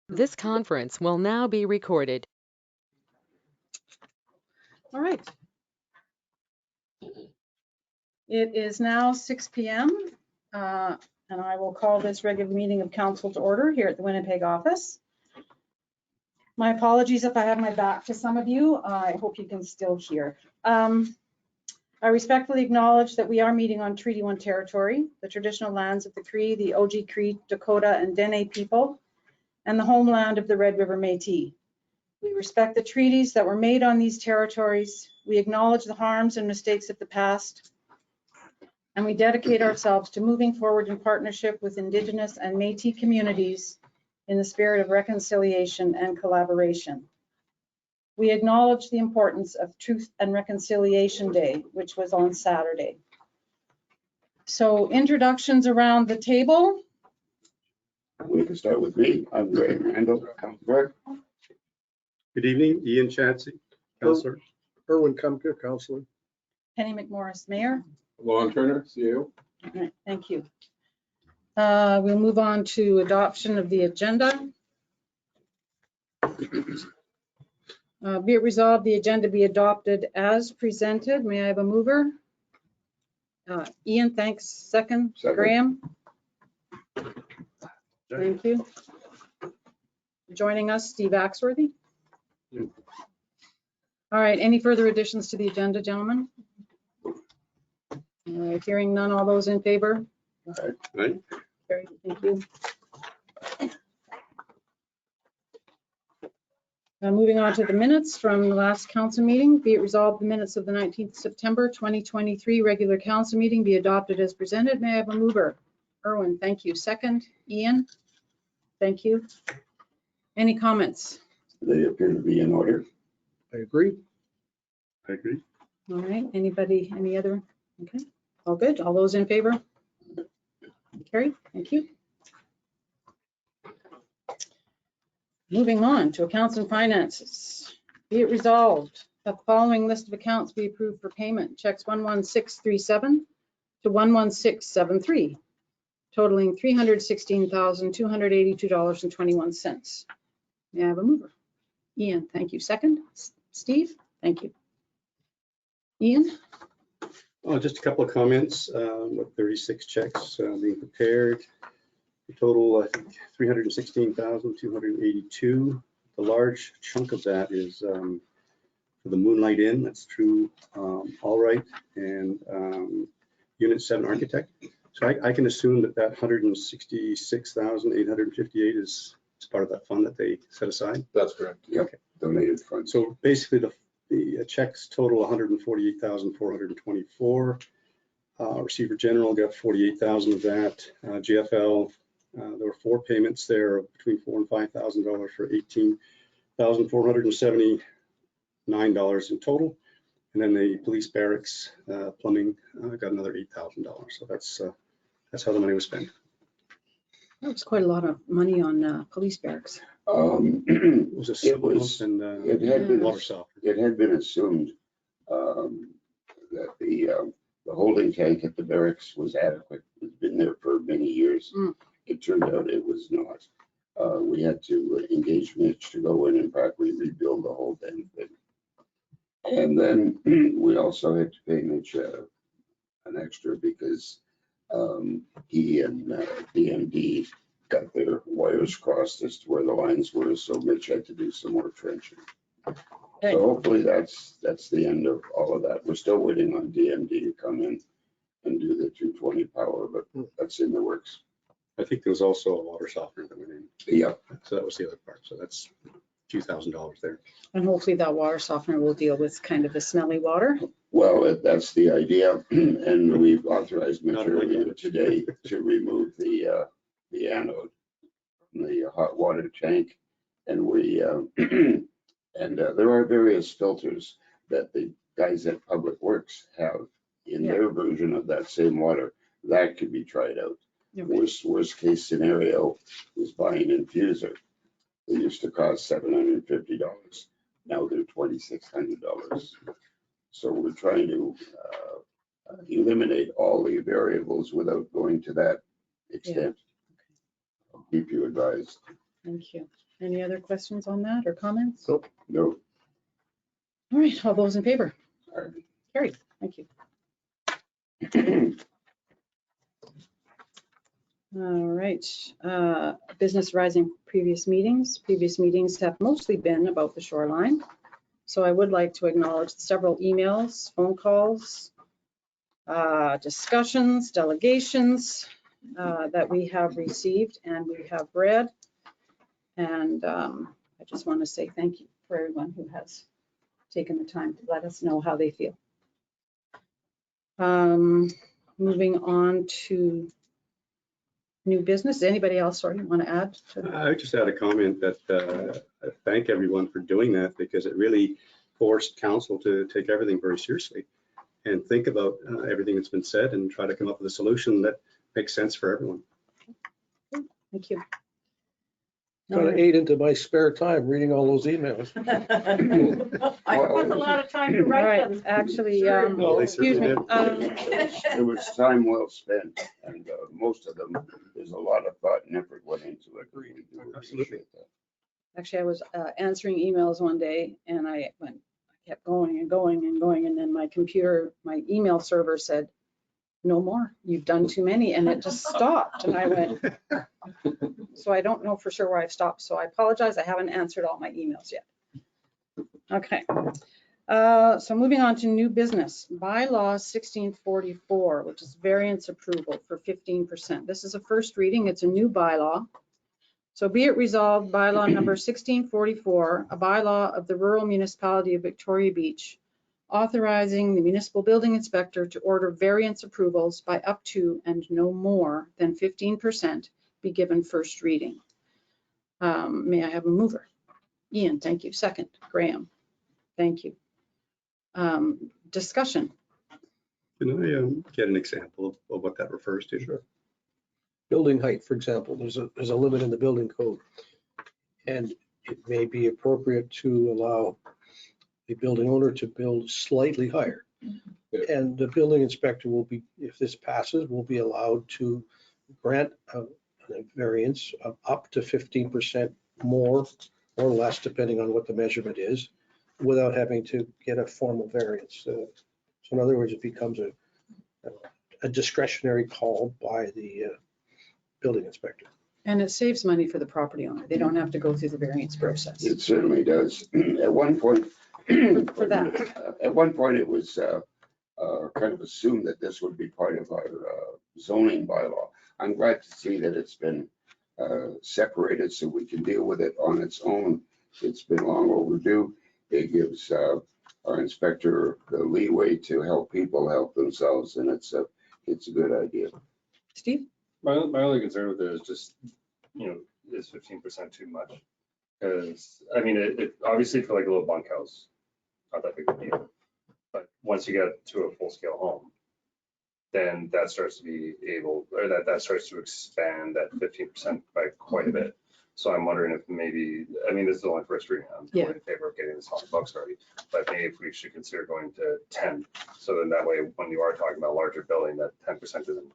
This conference will now be recorded. All right. It is now 6 p.m. And I will call this regular meeting of council to order here at the Winnipeg office. My apologies if I have my back to some of you. I hope you can still hear. I respectfully acknowledge that we are meeting on Treaty 1 territory, the traditional lands of the Cree, the OG Cree, Dakota, and Dene people, and the homeland of the Red River Métis. We respect the treaties that were made on these territories. We acknowledge the harms and mistakes of the past, and we dedicate ourselves to moving forward in partnership with Indigenous and Métis communities in the spirit of reconciliation and collaboration. We acknowledge the importance of Truth and Reconciliation Day, which was on Saturday. So introductions around the table. We can start with me. I'm Greg Randall, Councilor. Good evening, Ian Chansey, Councilor. Erwin Kumka, Councilor. Penny McMorris, Mayor. Lon Turner, CEO. All right, thank you. We'll move on to adoption of the agenda. Be it resolved, the agenda be adopted as presented. May I have a mover? Ian, thanks. Second. Graham. Thank you. Joining us, Steve Axworthy. All right, any further additions to the agenda, gentlemen? Hearing none, all those in favor? Right. Carried, thank you. Moving on to the minutes from the last council meeting. Be it resolved, the minutes of the 19th September 2023 regular council meeting be adopted as presented. May I have a mover? Erwin, thank you. Second. Ian, thank you. Any comments? They appear to be in order. I agree. I agree. All right, anybody, any other? Okay, all good. All those in favor? Carried, thank you. Moving on to accounts and finances. Be it resolved that the following list of accounts be approved for payment. Checks 11637 to 11673, totaling $316,282.21. May I have a mover? Ian, thank you. Second. Steve, thank you. Ian? Oh, just a couple of comments. With 36 checks being prepared. The total, I think, 316,282. The large chunk of that is for the Moonlight Inn. That's true. All right, and Unit 7 Architect. So I can assume that that 166,858 is part of that fund that they set aside. That's correct. Yep. Okay. Donated funds. So basically, the checks total 148,424. Receiver General got 48,000 of that. GFL, there were 4 payments there of between $4,000 and $5,000 for $18,479 in total. And then the police barracks plumbing got another $8,000. So that's how the money was spent. That was quite a lot of money on police barracks. It was a It was- and it had been- water softener. It had been assumed that the holding tank at the barracks was adequate. It's been there for many years. It turned out it was not. We had to engage Mitch to go in and practically rebuild the whole damn thing. And then we also had to pay Mitch an extra because he and DMD got their wires crossed as to where the lines were, so Mitch had to do some more trenching. Okay. So hopefully that's the end of all of that. We're still waiting on DMD to come in and do the 220 power, but that's in the works. I think there was also a water softener that went in. Yep. So that was the other part. So that's a few $1,000s there. And hopefully that water softener will deal with kind of the smelly water. Well, that's the idea, and we've authorized Mitch Not really. earlier today to remove the anode from the hot water tank, and we and there are various filters that the guys at Public Works have in their version of that same water. That could be tried out. Worst case scenario is buying an infuser. They used to cost $750. Now they're $2,600. So we're trying to eliminate all the variables without going to that extent. I'll keep you advised. Thank you. Any other questions on that or comments? Nope. No. All right, all those in favor? Sorry. Carried. Thank you. All right, business arising previous meetings. Previous meetings have mostly been about the shoreline. So I would like to acknowledge several emails, phone calls, discussions, delegations that we have received and we have read. And I just want to say thank you for everyone who has taken the time to let us know how they feel. Moving on to new business. Anybody else, sorry, want to add? I just had a comment that I thank everyone for doing that, because it really forced council to take everything very seriously and think about everything that's been said and try to come up with a solution that makes sense for everyone. Thank you. Kind of ate into my spare time reading all those emails. I took a lot of time to All write right, them. actually, Well, they excuse me. certainly did. It was time well spent, and most of them, there's a lot of thought and effort went into it. We do appreciate that. Actually, I was answering emails one day and I kept going and going and going. And then my computer, my email server said, no more, you've done too many. And it just stopped. And I went, so I don't know for sure where I've stopped. So I apologize. I haven't answered all my emails yet. Okay. So moving on to new business, bylaw 1644, which is variance approval for 15%. This is a first reading. It's a new bylaw. So be it resolved, bylaw number 1644, a bylaw of the rural municipality of Victoria Beach, authorizing the municipal building inspector to order variance approvals by up to and no more than 15% be given first reading. May I have a mover? Ian, thank you. Second, Graham. Thank you. Discussion. Can I get an example of what that refers to? Sure. Building height, for example, there's a limit in the building code. And it may be appropriate to allow the building owner to build slightly higher. And the building inspector will be, if this passes, will be allowed to grant a variance of up to 15% more or less, depending on what the measurement is, without having to get a formal variance. So in other words, it becomes a discretionary call by the building inspector. And it saves money for the property owner. They don't have to go through the variance process. It certainly does. At one point, For that. At one point, it was kind of assumed that this would be part of our zoning bylaw. I'm glad to see that it's been separated so we can deal with it on its own. It's been long overdue. It gives our inspector the leeway to help people help themselves, and it's a good idea. Steve? My only concern with it is just, is 15% too much? Because, I mean, it obviously for like a little bunkhouse, not that big a deal. But once you get to a full scale home, then that starts to be able, or that starts to expand that 15% by quite a bit. So I'm wondering if maybe, I mean, this is only first reading. I'm totally in favor of getting this on the books already. But maybe if we should consider going to 10, so then that way, when you are talking about larger building, that 10% isn't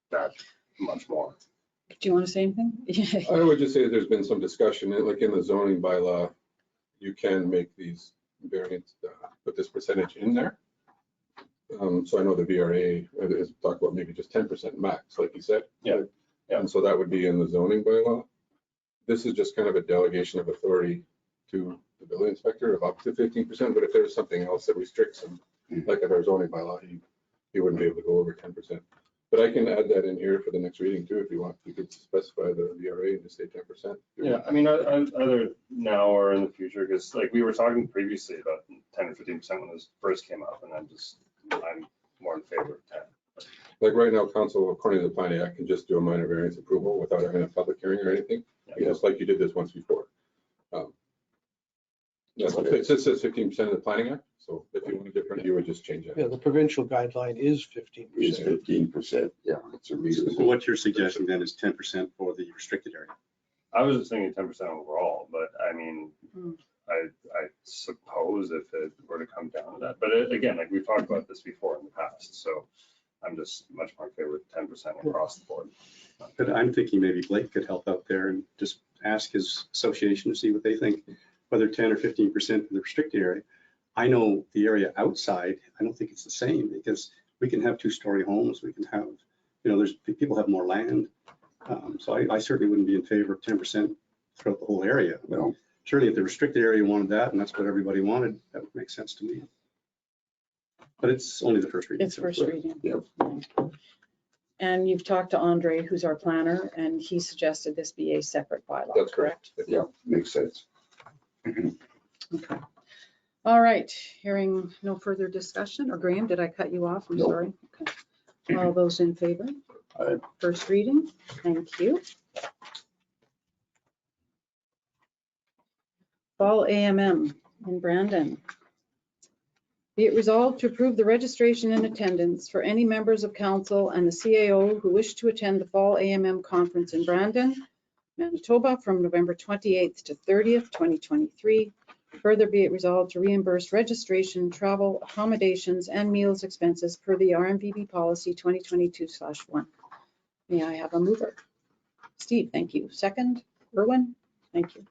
that much more. Do you want to say anything? I would just say that there's been some discussion, like in the zoning bylaw, you can make these variants, put this percentage in there. So I know the VRA has talked about maybe just 10% max, like you said. Yeah. And so that would be in the zoning bylaw. This is just kind of a delegation of authority to the building inspector of up to 15%. But if there's something else that restricts him, like in our zoning bylaw, he wouldn't be able to go over 10%. But I can add that in here for the next reading too, if you want. You could specify the VRA and just say 10%. Yeah, I mean, either now or in the future, because like we were talking previously about 10 or 15% when this first came up, and I'm more in favor of 10. Like right now, council, according to the planning act, can just do a minor variance approval without having a public hearing or anything, just like you did this once before. It says 15% of the planning act, so if you want a different, you would just change that. Yeah, the provincial guideline is 15%. It's 15%. Yeah, it's a So reasonable. what you're suggesting then is 10% for the restricted area. I was just thinking 10% overall, but I mean, I suppose if it were to come down to that, but again, like we've talked about this before in the past, so I'm just much more in favor of 10% across the board. But I'm thinking maybe Blake could help out there and just ask his association to see what they think, whether 10 or 15% for the restricted area. I know the area outside, I don't think it's the same, because we can have 2-story homes, we can have, there's people have more land. So I certainly wouldn't be in favor of 10% throughout the whole area. Well, Surely if the restricted area wanted that, and that's what everybody wanted, that would make sense to me. But it's only the first reading. It's first reading. Yep. And you've talked to Andre, who's our planner, and he suggested this be a separate bylaw, That's correct? yeah, makes sense. Okay. All right, hearing no further discussion, or Graham, did I cut you off? I'm Nope. sorry. Okay. All those in favor? Aye. First reading, thank you. Fall AMM in Brandon. Be it resolved to approve the registration and attendance for any members of council and the CAO who wish to attend the Fall AMM conference in Brandon, Manitoba from November 28th to 30th, 2023. Further be it resolved to reimburse registration, travel, accommodations, and meals expenses per the RMVB policy 2022/1. May I have a mover? Steve, thank you. Second, Erwin, thank you.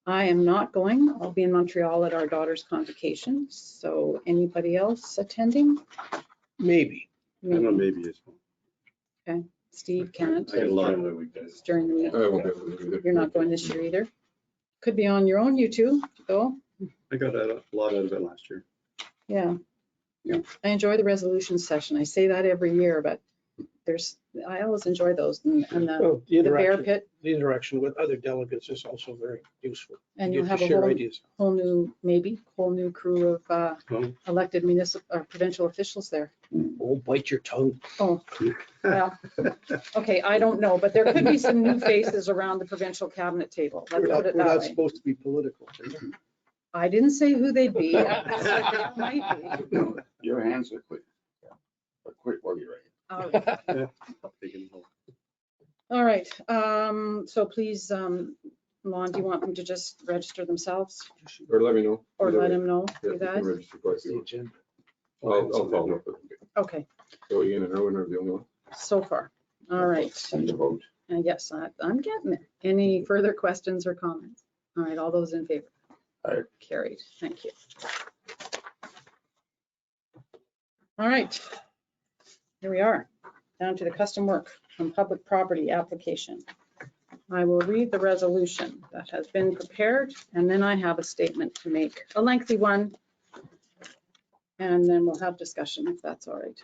I am not going. I'll be in Montreal at our daughter's convocation. So anybody else attending? Maybe. I don't know, maybe it's. Steve can't. I got a lot During of, the weekdays. It's during the week. I won't be able to do it. You're not going this year either? Could be on your own, you two, go. I got a lot out of it last year. Yeah. Yeah. I enjoy the resolution session. I say that every year, but I always enjoy those. And Well, the bear pit, the interaction with other delegates is also very useful. and You you'll get to have a share whole ideas. whole new crew of Well, elected municipal or provincial officials there. Oh, bite your tongue. Oh, well, okay, I don't know, but there could be some new faces around the provincial cabinet table. Let's put it We're that not way. supposed to be political. I didn't say who they'd be. I said they might be. Your hands are quick. Or quick while you're ready. All right. taking hold. All right, so please, Lon, do you want them to just register themselves Or let me know. or Either let way. him know, Yeah, you you can guys? register twice. The agenda. I'll follow up with them. Okay, So Ian and Erwin are the only one. so far. All right, And the vote. and yes, I'm getting it. Any further questions or comments? All right, all those in favor? Aye. Carried, thank you. All right, here we are, down to the custom work on public property application. I will read the resolution that has been prepared, and then I have a statement to make, a lengthy one. And then we'll have discussion if that's all right.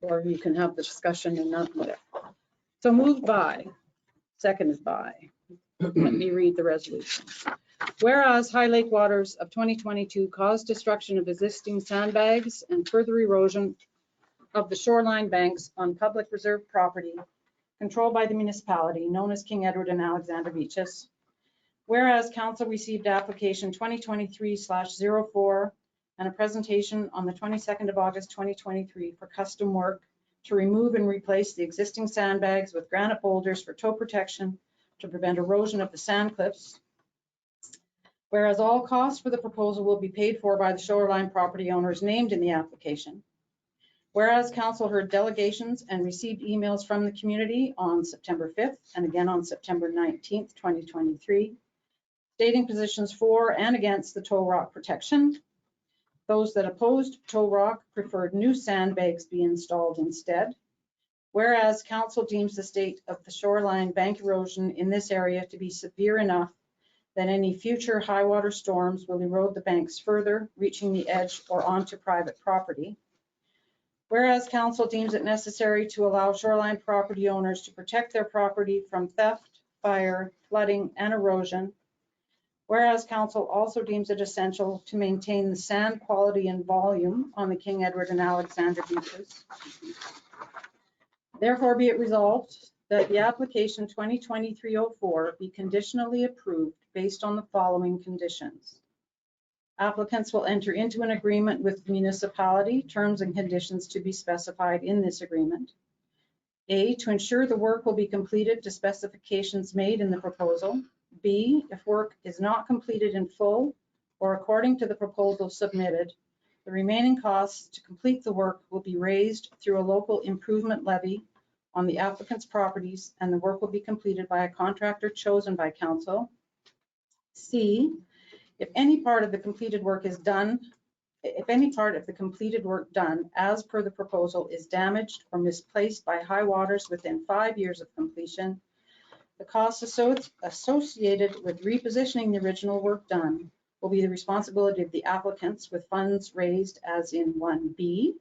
Or you can have the discussion and not whatever. So moved by, seconded by. Let me read the resolution. Whereas High Lake waters of 2022 caused destruction of existing sandbags and further erosion of the shoreline banks on public reserve property controlled by the municipality known as King Edward and Alexander Beaches. Whereas council received application 2023/04 and a presentation on the 22nd of August 2023 for custom work to remove and replace the existing sandbags with granite boulders for tow protection to prevent erosion of the sand cliffs. Whereas all costs for the proposal will be paid for by the shoreline property owners named in the application. Whereas council heard delegations and received emails from the community on September 5th and again on September 19th, 2023, stating positions for and against the tow rock protection. Those that opposed tow rock preferred new sandbags be installed instead. Whereas council deems the state of the shoreline bank erosion in this area to be severe enough that any future high water storms will erode the banks further, reaching the edge or onto private property. Whereas council deems it necessary to allow shoreline property owners to protect their property from theft, fire, flooding, and erosion. Whereas council also deems it essential to maintain the sand quality and volume on the King Edward and Alexander beaches. Therefore be it resolved that the application 2023-04 be conditionally approved based on the following conditions. Applicants will enter into an agreement with the municipality, terms and conditions to be specified in this agreement. A, to ensure the work will be completed to specifications made in the proposal. B, if work is not completed in full or according to the proposal submitted, the remaining costs to complete the work will be raised through a local improvement levy on the applicant's properties, and the work will be completed by a contractor chosen by council. C, if any part of the completed work is done, if any part of the completed work done as per the proposal is damaged or misplaced by high waters within 5 years of completion, the costs associated with repositioning the original work done will be the responsibility of the applicants, with funds raised as in 1B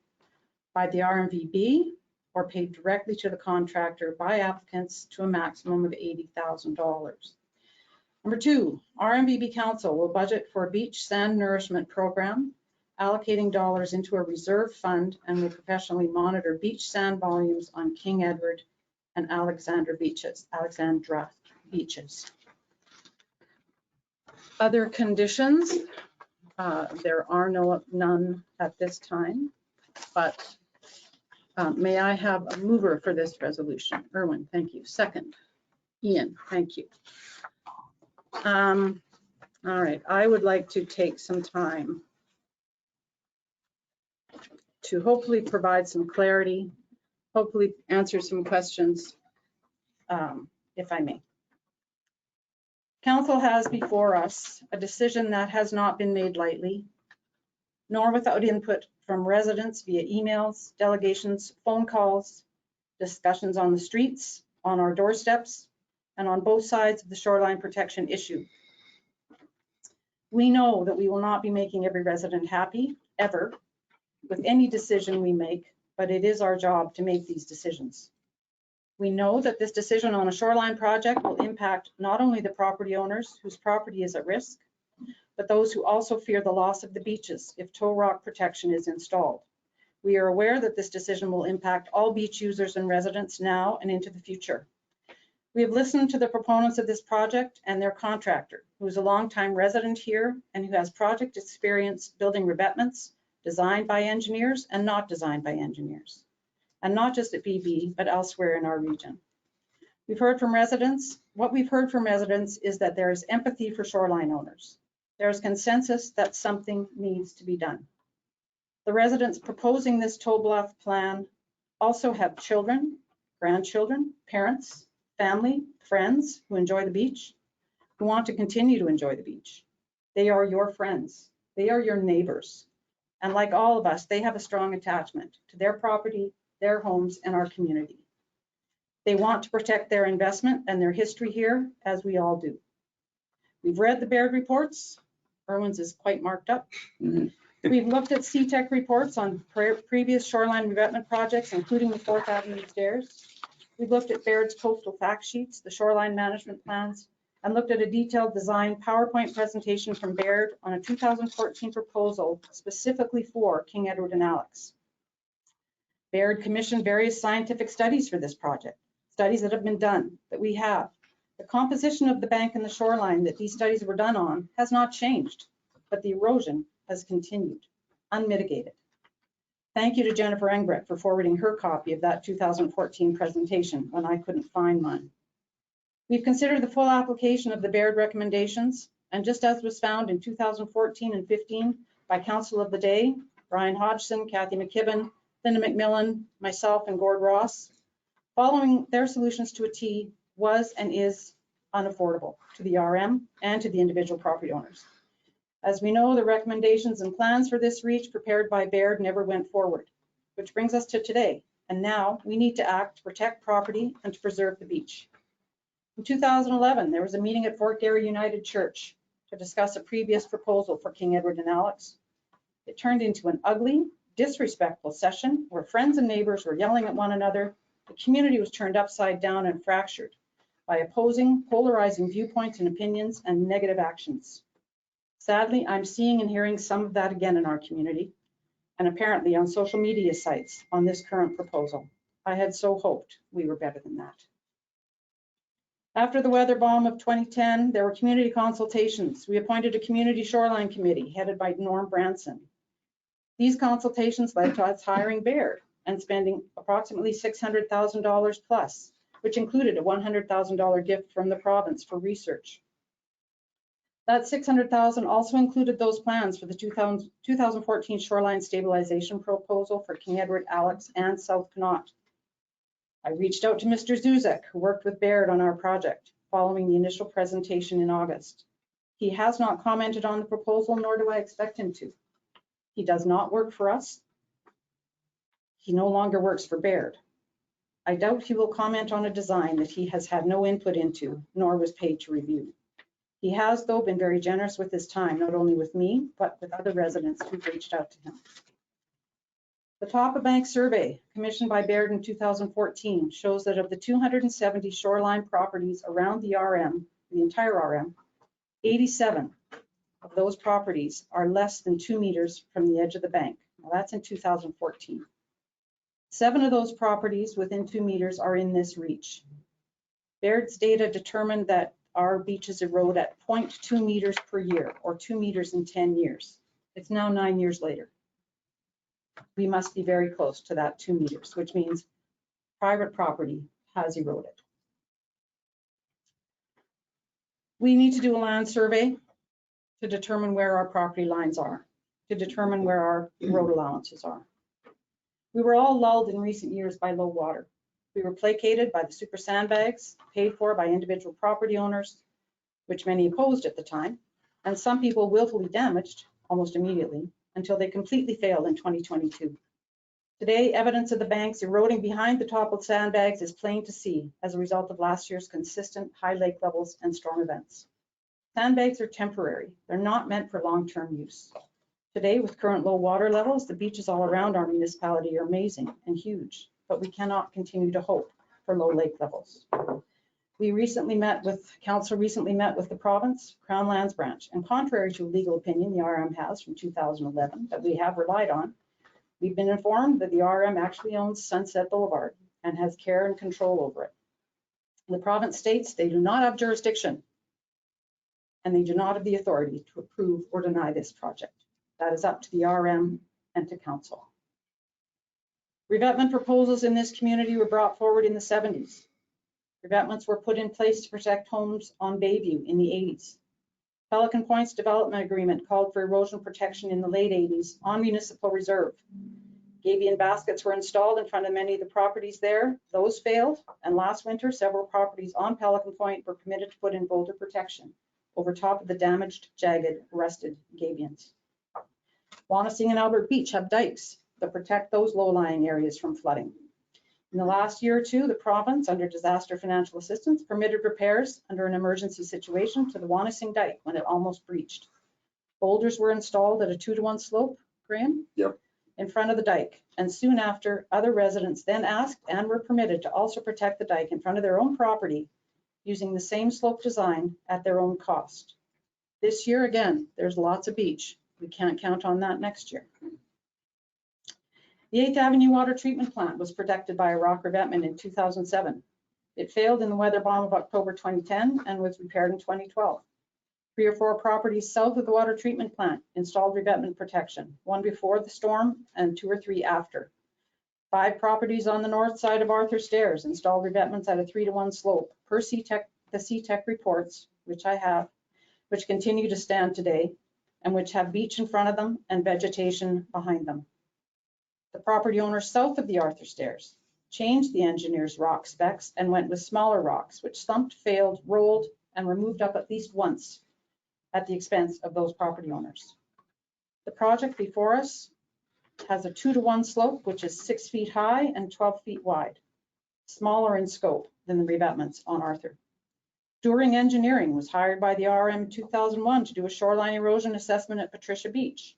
by the RMVB or paid directly to the contractor by applicants to a maximum of $80,000. Number 2, RMVB Council will budget for a beach sand nourishment program, allocating dollars into a reserve fund, and will professionally monitor beach sand volumes on King Edward and Alexandra beaches. Other conditions, there are none at this time, but may I have a mover for this resolution? Erwin, thank you. Second, Ian, thank you. All right, I would like to take some time to hopefully provide some clarity, hopefully answer some questions, if I may. Council has before us a decision that has not been made lightly, nor without input from residents via emails, delegations, phone calls, discussions on the streets, on our doorsteps, and on both sides of the shoreline protection issue. We know that we will not be making every resident happy, ever, with any decision we make, but it is our job to make these decisions. We know that this decision on a shoreline project will impact not only the property owners whose property is at risk, but those who also fear the loss of the beaches if tow rock protection is installed. We are aware that this decision will impact all beach users and residents now and into the future. We have listened to the proponents of this project and their contractor, who is a longtime resident here and who has project experience building revetments designed by engineers and not designed by engineers, and not just at BB, but elsewhere in our region. We've heard from residents. What we've heard from residents is that there is empathy for shoreline owners. There is consensus that something needs to be done. The residents proposing this tow bluff plan also have children, grandchildren, parents, family, friends who enjoy the beach, who want to continue to enjoy the beach. They are your friends. They are your neighbors. And like all of us, they have a strong attachment to their property, their homes, and our community. They want to protect their investment and their history here, as we all do. We've read the Baird reports. Erwin's is quite marked up. We've looked at CTEC reports on previous shoreline revetment projects, including the 4th Avenue stairs. We've looked at Baird's coastal fact sheets, the shoreline management plans, and looked at a detailed design PowerPoint presentation from Baird on a 2014 proposal specifically for King Edward and Alex. Baird commissioned various scientific studies for this project, studies that have been done, that we have. The composition of the bank and the shoreline that these studies were done on has not changed, but the erosion has continued, unmitigated. Thank you to Jennifer Engbrecht for forwarding her copy of that 2014 presentation when I couldn't find mine. We've considered the full application of the Baird recommendations, and just as was found in 2014 and 15 by Council of the Day, Brian Hodgson, Kathy McKibben, Linda McMillan, myself, and Gord Ross, following their solutions to a T was and is unaffordable to the RM and to the individual property owners. As we know, the recommendations and plans for this reach prepared by Baird never went forward, which brings us to today. And now we need to act to protect property and to preserve the beach. In 2011, there was a meeting at Fort Garry United Church to discuss a previous proposal for King Edward and Alex. It turned into an ugly, disrespectful session where friends and neighbors were yelling at one another. The community was turned upside down and fractured by opposing, polarizing viewpoints and opinions and negative actions. Sadly, I'm seeing and hearing some of that again in our community, and apparently on social media sites on this current proposal. I had so hoped we were better than that. After the weather bomb of 2010, there were community consultations. We appointed a community shoreline committee headed by Norm Branson. These consultations led to us hiring Baird and spending approximately $600,000 plus, which included a $100,000 gift from the province for research. That $600,000 also included those plans for the 2014 shoreline stabilization proposal for King Edward, Alex, and South Connaught. I reached out to Mr. Zuzek, who worked with Baird on our project following the initial presentation in August. He has not commented on the proposal, nor do I expect him to. He does not work for us. He no longer works for Baird. I doubt he will comment on a design that he has had no input into, nor was paid to review. He has, though, been very generous with his time, not only with me, but with other residents who've reached out to him. The Top of Bank survey, commissioned by Baird in 2014, shows that of the 270 shoreline properties around the RM, the entire RM, 87 of those properties are less than 2 meters from the edge of the bank. Now that's in 2014. 7 of those properties within 2 meters are in this reach. Baird's data determined that our beaches erode at 0.2 meters per year, or 2 meters in 10 years. It's now 9 years later. We must be very close to that 2 meters, which means private property has eroded. We need to do a land survey to determine where our property lines are, to determine where our road allowances are. We were all lulled in recent years by low water. We were placated by the super sandbags, paid for by individual property owners, which many opposed at the time, and some people willfully damaged almost immediately until they completely failed in 2022. Today, evidence of the banks eroding behind the toppled sandbags is plain to see as a result of last year's consistent high lake levels and storm events. Sandbags are temporary. They're not meant for long-term use. Today, with current low water levels, the beaches all around our municipality are amazing and huge, but we cannot continue to hope for low lake levels. Council recently met with the province, Crown Lands Branch, and contrary to a legal opinion the RM has from 2011 that we have relied on, we've been informed that the RM actually owns Sunset Boulevard and has care and control over it. The province states they do not have jurisdiction and they do not have the authority to approve or deny this project. That is up to the RM and to council. Revetment proposals in this community were brought forward in the 70s. Revetments were put in place to protect homes on Bayview in the 80s. Pelican Point's development agreement called for erosion protection in the late 80s on municipal reserve. Gabion baskets were installed in front of many of the properties there. Those failed, and last winter, several properties on Pelican Point were permitted to put in boulder protection over top of the damaged, jagged, rusted gabions. Wanising and Albert Beach have dikes that protect those low-lying areas from flooding. In the last year or two, the province, under disaster financial assistance, permitted repairs under an emergency situation to the Wanising dike when it almost breached. Boulders were installed at a 2-to-1 slope, Graham? Yep. In front of the dike, and soon after, other residents then asked and were permitted to also protect the dike in front of their own property using the same slope design at their own cost. This year, again, there's lots of beach. We can't count on that next year. The 8th Avenue water treatment plant was protected by a rock revetment in 2007. It failed in the weather bomb of October 2010 and was repaired in 2012. 3 or 4 properties south of the water treatment plant installed revetment protection, 1 before the storm and 2 or 3 after. 5 properties on the north side of Arthur Stairs installed revetments at a 3-to-1 slope per the CTEC reports, which I have, which continue to stand today and which have beach in front of them and vegetation behind them. The property owner south of the Arthur Stairs changed the engineer's rock specs and went with smaller rocks, which thumped, failed, rolled, and were moved up at least once at the expense of those property owners. The project before us has a 2-to-1 slope, which is 6 feet high and 12 feet wide, smaller in scope than the revetments on Arthur. During Engineering was hired by the RM in 2001 to do a shoreline erosion assessment at Patricia Beach.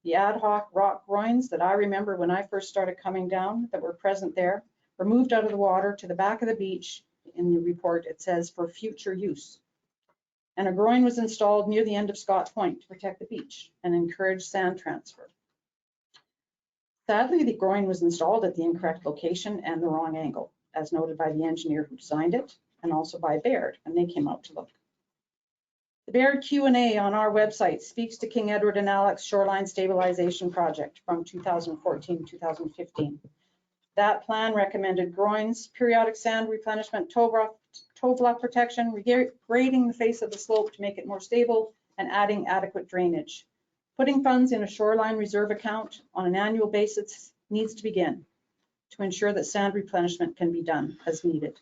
The ad hoc rock groins that I remember when I first started coming down that were present there were moved out of the water to the back of the beach. In the report, it says for future use. And a groin was installed near the end of Scott Point to protect the beach and encourage sand transfer. Sadly, the groin was installed at the incorrect location and the wrong angle, as noted by the engineer who designed it and also by Baird when they came out to look. The Baird Q&A on our website speaks to King Edward and Alex Shoreline Stabilization Project from 2014-2015. That plan recommended groins, periodic sand replenishment, toe block protection, regrading the face of the slope to make it more stable, and adding adequate drainage. Putting funds in a shoreline reserve account on an annual basis needs to begin. to ensure that sand replenishment can be done as needed.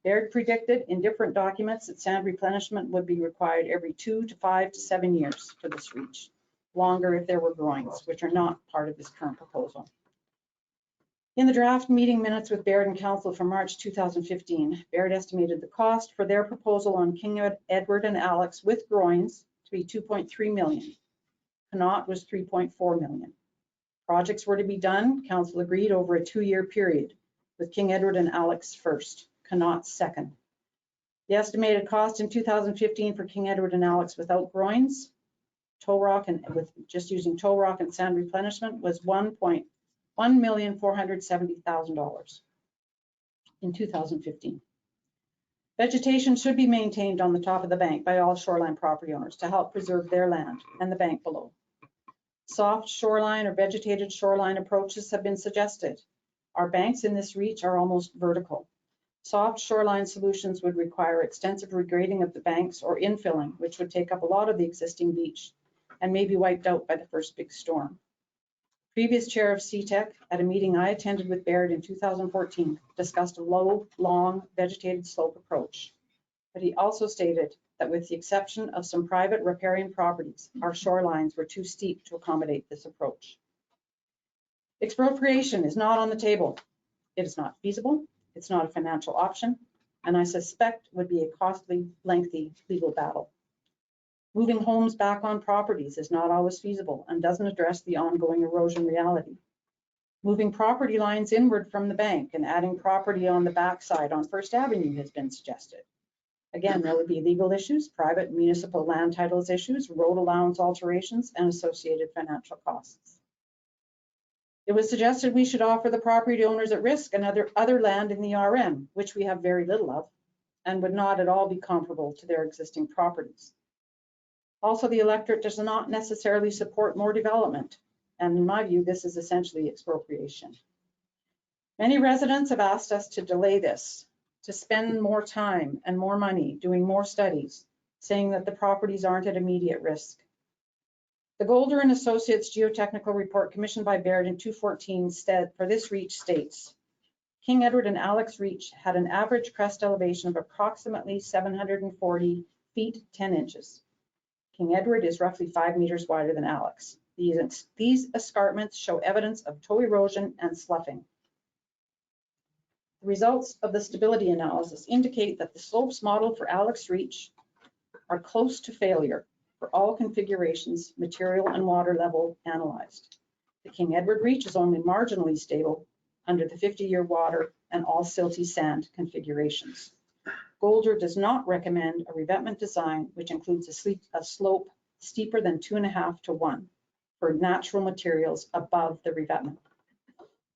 Baird predicted in different documents that sand replenishment would be required every 2 to 5 to 7 years for this reach, longer if there were groins, which are not part of this current proposal. In the draft meeting minutes with Baird and Council from March 2015, Baird estimated the cost for their proposal on King Edward and Alex with groins to be 2.3 million. Connaught was 3.4 million. Projects were to be done, Council agreed, over a 2-year period, with King Edward and Alex first, Connaught second. The estimated cost in 2015 for King Edward and Alex without groins, tow rock and with just using tow rock and sand replenishment was $1,470,000 in 2015. Vegetation should be maintained on the top of the bank by all shoreline property owners to help preserve their land and the bank below. Soft shoreline or vegetated shoreline approaches have been suggested. Our banks in this reach are almost vertical. Soft shoreline solutions would require extensive regrading of the banks or infilling, which would take up a lot of the existing beach and may be wiped out by the first big storm. Previous chair of CTEC at a meeting I attended with Baird in 2014 discussed a low, long, vegetated slope approach. But he also stated that with the exception of some private riparian properties, our shorelines were too steep to accommodate this approach. Expropriation is not on the table. It is not feasible. It's not a financial option, and I suspect would be a costly, lengthy legal battle. Moving homes back on properties is not always feasible and doesn't address the ongoing erosion reality. Moving property lines inward from the bank and adding property on the backside on First Avenue has been suggested. Again, there would be legal issues, private municipal land titles issues, road allowance alterations, and associated financial costs. It was suggested we should offer the property owners at risk and other land in the RM, which we have very little of, and would not at all be comparable to their existing properties. Also, the electorate does not necessarily support more development, and in my view, this is essentially expropriation. Many residents have asked us to delay this, to spend more time and more money doing more studies, saying that the properties aren't at immediate risk. The Golder and Associates geotechnical report commissioned by Baird in 2014 for this reach states, King Edward and Alex Reach had an average crest elevation of approximately 740 feet 10 inches. King Edward is roughly 5 meters wider than Alex. These escarpments show evidence of toe erosion and sloughing. The results of the stability analysis indicate that the slopes modeled for Alex Reach are close to failure for all configurations, material and water level analyzed. The King Edward Reach is only marginally stable under the 50-year water and all silty sand configurations. Golder does not recommend a revetment design which includes a slope steeper than 2.5 to 1 for natural materials above the revetment.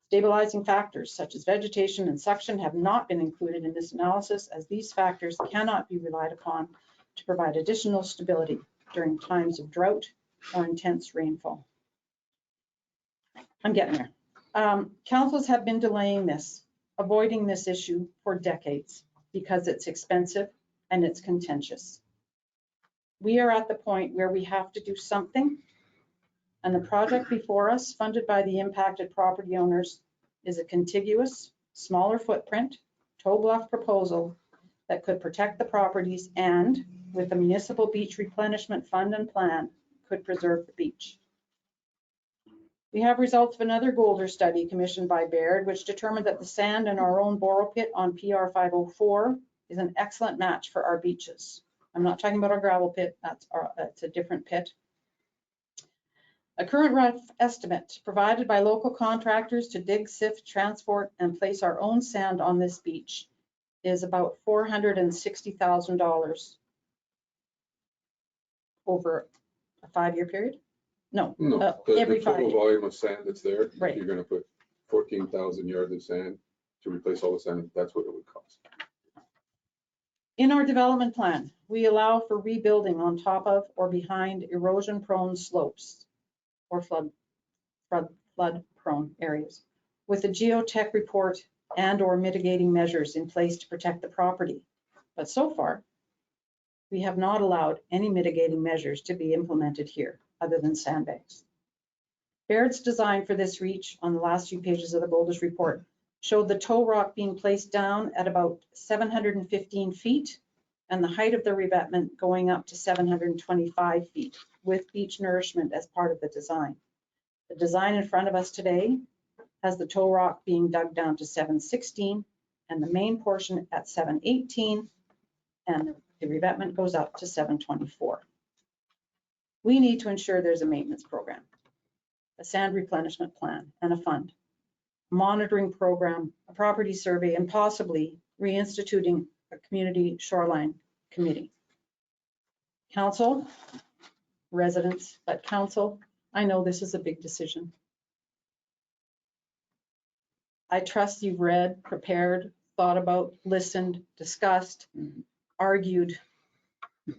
Stabilizing factors such as vegetation and suction have not been included in this analysis, as these factors cannot be relied upon to provide additional stability during times of drought or intense rainfall. I'm getting there. Councils have been delaying this, avoiding this issue for decades because it's expensive and it's contentious. We are at the point where we have to do something, and the project before us, funded by the impacted property owners, is a contiguous, smaller footprint, toe bluff proposal that could protect the properties and, with the municipal beach replenishment fund and plan, could preserve the beach. We have results of another Golder study commissioned by Baird, which determined that the sand in our own borrow pit on PR 504 is an excellent match for our beaches. I'm not talking about our gravel pit, that's a different pit. A current rough estimate provided by local contractors to dig, sift, transport, and place our own sand on this beach is about $460,000 over a 5-year period. No, every The 5 total years. volume of sand that's there, if Right. you're gonna put 14,000 yards of sand to replace all the sand, that's what it would cost. In our development plan, we allow for rebuilding on top of or behind erosion-prone slopes or flood-prone areas, with a geotech report and or mitigating measures in place to protect the property. But so far, we have not allowed any mitigating measures to be implemented here other than sandbags. Baird's design for this reach on the last few pages of the Boulders report showed the toe rock being placed down at about 715 feet and the height of the revetment going up to 725 feet with beach nourishment as part of the design. The design in front of us today has the toe rock being dug down to 716 and the main portion at 718, and the revetment goes up to 724. We need to ensure there's a maintenance program, a sand replenishment plan, and a fund, monitoring program, a property survey, and possibly reinstituting a community shoreline committee. Council, residents, but council, I know this is a big decision. I trust you've read, prepared, thought about, listened, discussed, argued,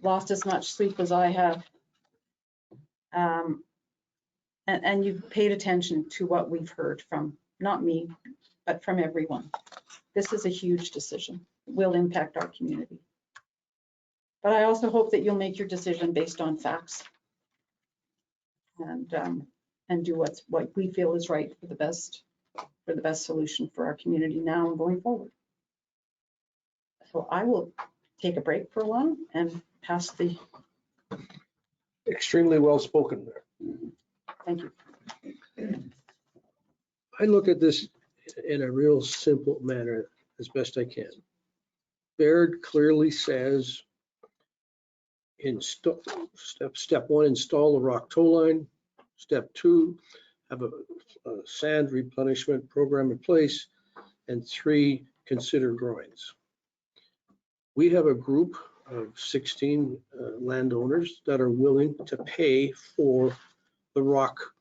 lost as much sleep as I have. And you've paid attention to what we've heard from, not me, but from everyone. This is a huge decision. It will impact our community. But I also hope that you'll make your decision based on facts and do what we feel is right for the best solution for our community now and going forward. So I will take a break for one and pass the, Extremely well spoken there. thank you. I look at this in a real simple manner as best I can. Baird clearly says in step one, install a rock toe line. Step two, have a sand replenishment program in place. And three, consider groins. We have a group of 16 landowners that are willing to pay for the rock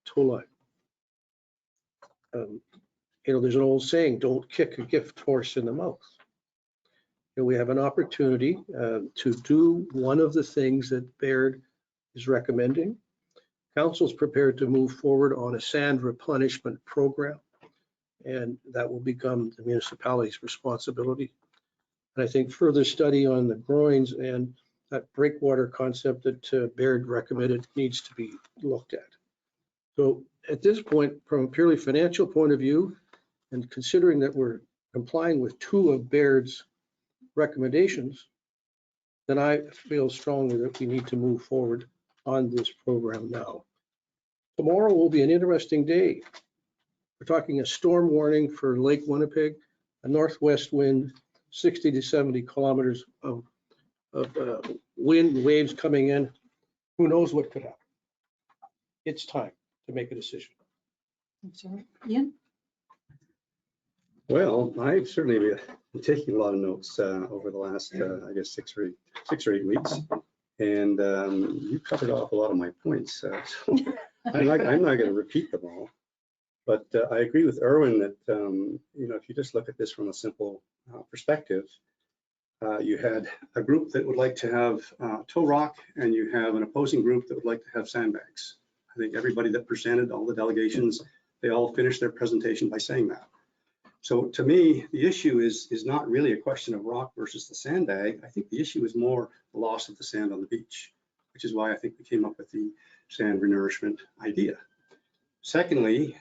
toe line. There's an old saying, don't kick a gift horse in the mouth. We have an opportunity to do one of the things that Baird is recommending. Council's prepared to move forward on a sand replenishment program, and that will become the municipality's responsibility. And I think further study on the groins and that breakwater concept that Baird recommended needs to be looked at. So at this point, from a purely financial point of view, and considering that we're complying with two of Baird's recommendations, then I feel strongly that we need to move forward on this program now. Tomorrow will be an interesting day. We're talking a storm warning for Lake Winnipeg, a northwest wind, 60 to 70 kilometers of wind, waves coming in. Who knows what could happen? It's time to make a decision. I'm sorry, Ian? Well, I've certainly been taking a lot of notes over the last, I guess, 6 or 8 weeks. And you covered off a lot of my points. So I'm not going to repeat them all. But I agree with Erwin that, if you just look at this from a simple perspective, you had a group that would like to have toe rock, and you have an opposing group that would like to have sandbags. I think everybody that presented, all the delegations, they all finished their presentation by saying that. So to me, the issue is not really a question of rock versus the sandbag. I think the issue is more the loss of the sand on the beach, which is why I think we came up with the sand renourishment idea. Secondly,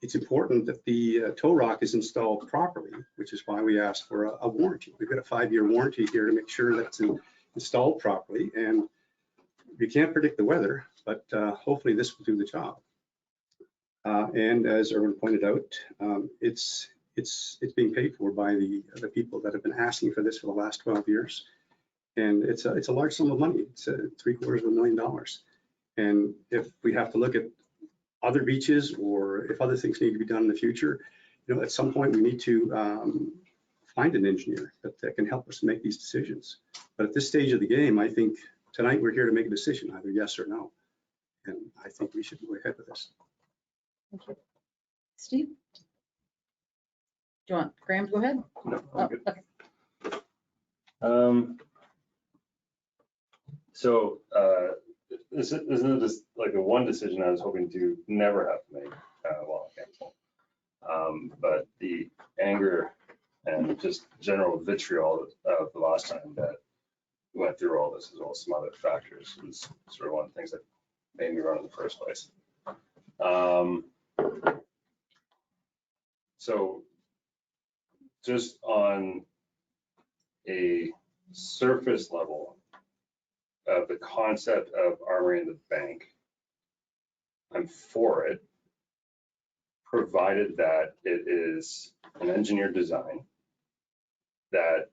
it's important that the toe rock is installed properly, which is why we asked for a warranty. We've got a 5-year warranty here to make sure that it's installed properly. And you can't predict the weather, but hopefully this will do the job. And as Erwin pointed out, it's being paid for by the people that have been asking for this for the last 12 years. And it's a large sum of money. It's $750,000. And if we have to look at other beaches, or if other things need to be done in the future, at some point we need to find an engineer that can help us make these decisions. But at this stage of the game, I think tonight we're here to make a decision, either yes or no. And I think we should go ahead with this. Thank you. Steve? Do you want Graham to go ahead? No, I'm good. Okay. So isn't this like a one decision I was hoping to never have to make while on council? But the anger and just general vitriol of the last time that went through all this, as well as some other factors, was sort of one of the things that made me run in the first place. So just on a surface level of the concept of armoring the bank, I'm for it, provided that it is an engineered design that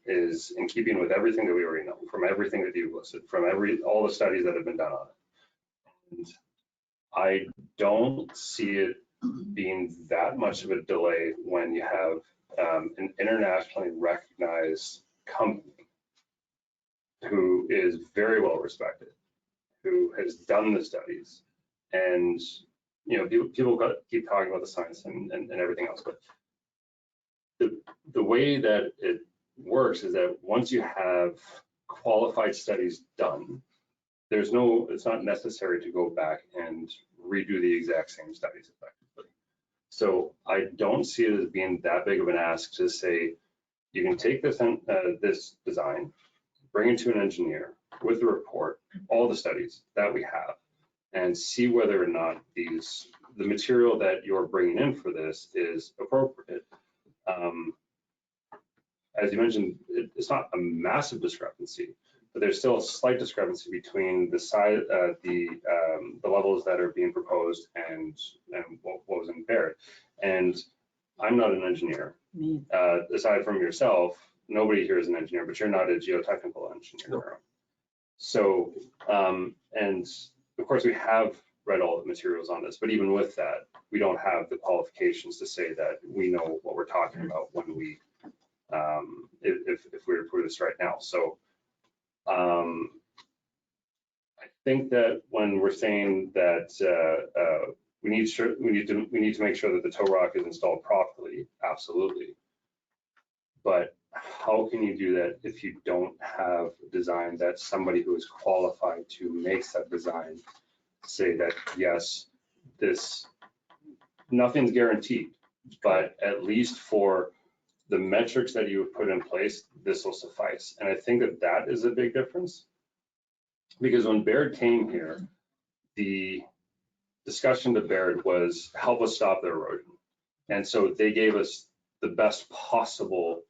is in keeping with everything that we already know, from everything that you've listed, from all the studies that have been done on it. And I don't see it being that much of a delay when you have an internationally recognized company who is very well respected, who has done the studies, and people keep talking about the science and everything else, but the way that it works is that once you have qualified studies done, it's not necessary to go back and redo the exact same studies effectively. So I don't see it as being that big of an ask to say, you can take this design, bring it to an engineer with the report, all the studies that we have, and see whether or not the material that you're bringing in for this is appropriate. As you mentioned, it's not a massive discrepancy, but there's still a slight discrepancy between the size, the levels that are being proposed and what was in Baird. And I'm not an engineer. Aside from yourself, nobody here is an engineer, but you're not a geotechnical engineer. No. So, and of course we have read all the materials on this, but even with that, we don't have the qualifications to say that we know what we're talking about when we, if we were to do this right now. So I think that when we're saying that we need to make sure that the tow rock is installed properly, absolutely. But how can you do that if you don't have a design that somebody who is qualified to make that design say that, yes, nothing's guaranteed, but at least for the metrics that you have put in place, this will suffice. And I think that is a big difference, because when Baird came here, the discussion to Baird was help us stop the erosion. And so they gave us the best possible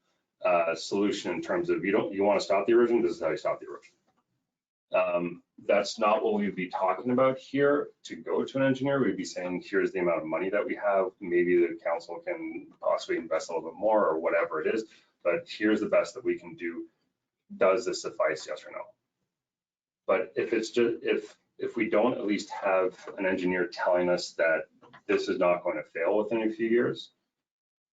solution in terms of you want to stop the erosion, this is how you stop the erosion. That's not what we'd be talking about here. To go to an engineer, we'd be saying, here's the amount of money that we have. Maybe the council can possibly invest a little bit more or whatever it is, but here's the best that we can do. Does this suffice, yes or no? But if it's just, if we don't at least have an engineer telling us that this is not going to fail within a few years,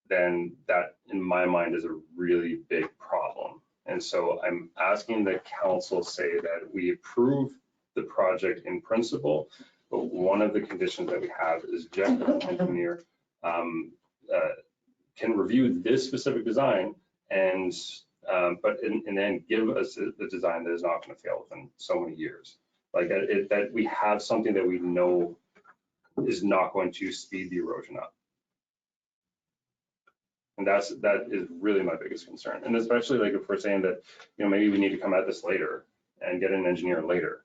then that, in my mind, is a really big problem. And so I'm asking the council say that we approve the project in principle, but one of the conditions that we have is Jeff, the engineer, can review this specific design and then give us the design that is not going to fail within so many years. Like that we have something that we know is not going to speed the erosion up. And that is really my biggest concern. And especially like if we're saying that, maybe we need to come at this later and get an engineer later.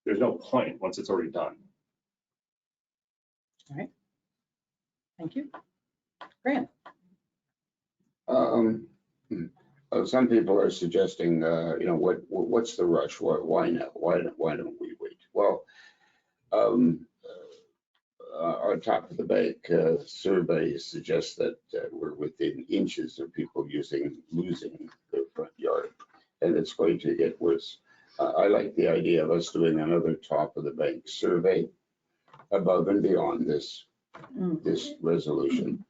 There's no point once it's already done. All right. Thank you. Grant. Some people are suggesting, what's the rush? Why now? Why don't we wait? Well, our top of the bank survey suggests that we're within inches of people losing their front yard, and it's going to get worse. I like the idea of us doing another top of the bank survey above and beyond this resolution,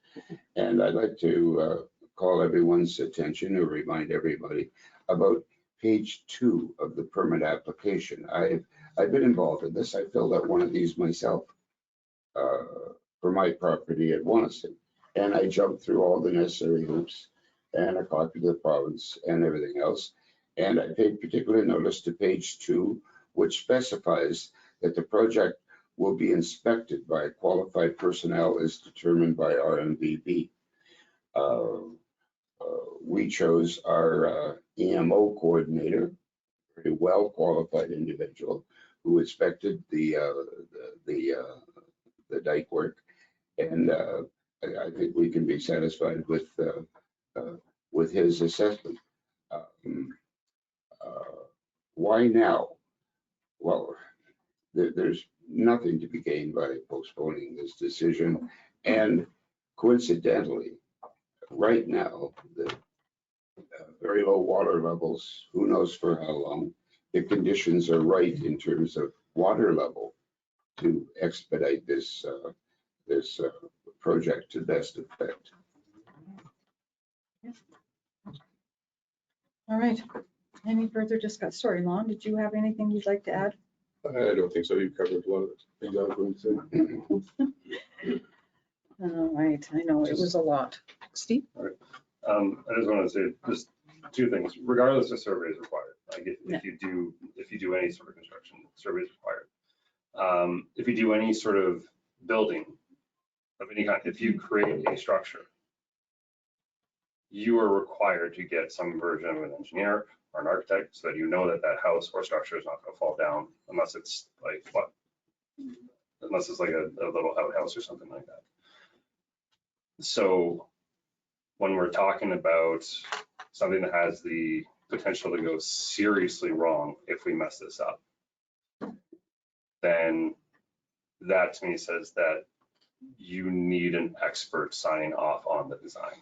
and I'd like to call everyone's attention or remind everybody about page 2 of the permit application. I've been involved in this. I filled out one of these myself for my property at Wanniston, and I jumped through all the necessary hoops and I copied the province and everything else, and I paid particular notice to page 2, which specifies that the project will be inspected by qualified personnel as determined by RMVB. We chose our EMO coordinator, very well qualified individual, who inspected the dike work. And I think we can be satisfied with his assessment. Why now? Well, there's nothing to be gained by postponing this decision. And coincidentally, right now, the very low water levels, who knows for how long, the conditions are right in terms of water level to expedite this project to best effect. All right. Any further discuss? Sorry, Lon, did you have anything you'd like to add? I don't think so. You covered a lot of the things I was going to say. All right, I know, it was a lot. Steve? I just want to say just two things, regardless of survey is required. Like if you do any sort of construction, survey is required. If you do any sort of building of any kind, if you create a structure, you are required to get some version of an engineer or an architect so that you know that that house or structure is not going to fall down unless it's like what? Unless it's like a little outhouse or something like that. So when we're talking about something that has the potential to go seriously wrong if we mess this up, then that to me says that you need an expert signing off on the design.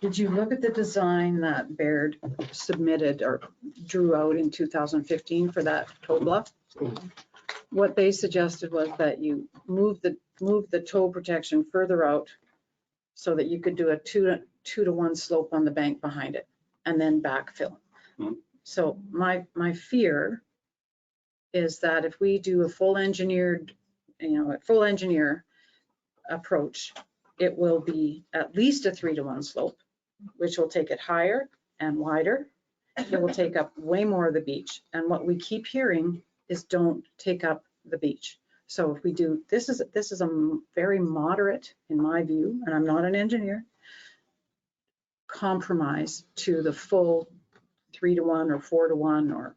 Did you look at the design that Baird submitted or drew out in 2015 for that toe bluff? What they suggested was that you move the toe protection further out so that you could do a 2-to-1 slope on the bank behind it and then backfill. Mhm. So my fear is that if we do a full engineer approach, it will be at least a 3-to-1 slope, which will take it higher and wider. It will take up way more of the beach. And what we keep hearing is don't take up the beach. So if we do, this is a very moderate, in my view, and I'm not an engineer, compromise to the full 3-to-1 or 4-to-1 or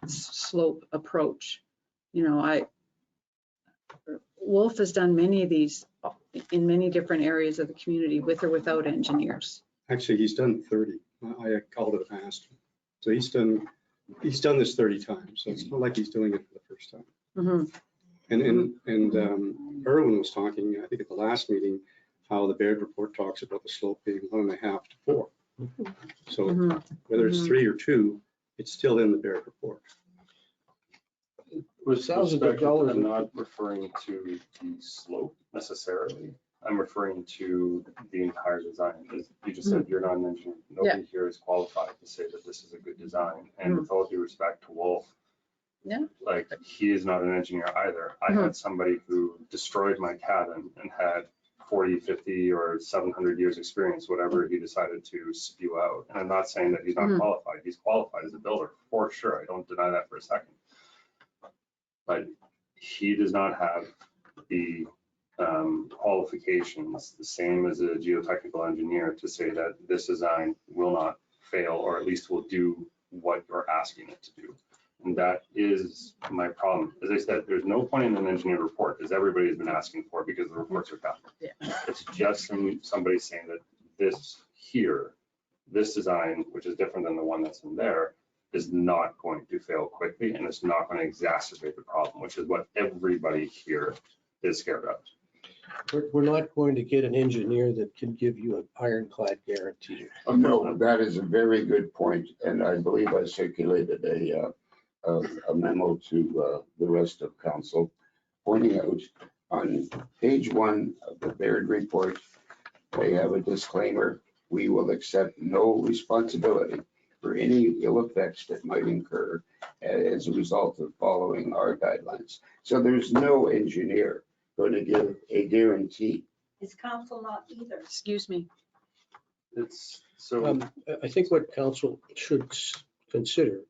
slope approach. You know, Wolf has done many of these in many different areas of the community with or without engineers. Actually, he's done 30. I called it and asked him. So he's done this 30 times. So it's not like he's doing it for the first time. Mm-hmm. And Erwin was talking, I think at the last meeting, how the Baird report talks about the slope being 1.5 to 4. So whether it's 3 or 2, it's still in the Baird report. With thousands of respect, dollars. I'm not referring to the slope necessarily. I'm referring to the entire design. As you just said, you're not an engineer. Nobody here is qualified to say that this is a good design. And with all due respect to Wolf, like he is not an engineer either. I had somebody who destroyed my cabin and had 40, 50, or 700 years experience, whatever he decided to spew out. And I'm not saying that he's not qualified. He's qualified as a builder for sure. I don't deny that for a second. But he does not have the qualifications, the same as a geotechnical engineer, to say that this design will not fail, or at least will do what you're asking it to do. And that is my problem. As I said, there's no point in an engineer report, as everybody's been asking for, because the reports are done. It's just somebody saying that this design, which is different than the one that's in there, is not going to fail quickly, and it's not going to exacerbate the problem, which is what everybody here is scared of. We're not going to get an engineer that can give you an ironclad guarantee. No, that is a very good point, and I believe I circulated a memo to the rest of council pointing out on page 1 of the Baird report, they have a disclaimer: we will accept no responsibility for any ill effects that might incur as a result of following our guidelines. So there's no engineer going to give a guarantee. Is council not either? Excuse me. It's so. I think what council should consider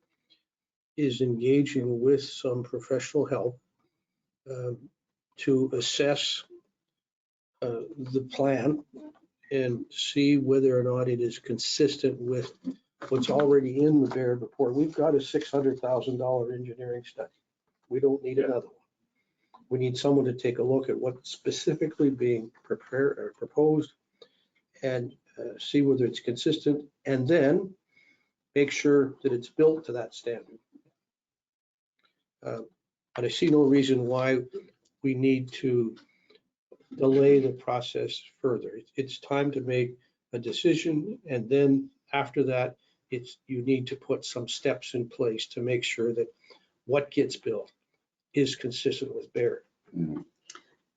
is engaging with some professional help to assess the plan and see whether or not it is consistent with what's already in the Baird report. We've got a $600,000 engineering study. We don't need Yeah. another one. We need someone to take a look at what's specifically being prepared or proposed and see whether it's consistent, and then make sure that it's built to that standard. But I see no reason why we need to delay the process further. It's time to make a decision, and then after that, you need to put some steps in place to make sure that what gets built is consistent with Barrett. Mhm.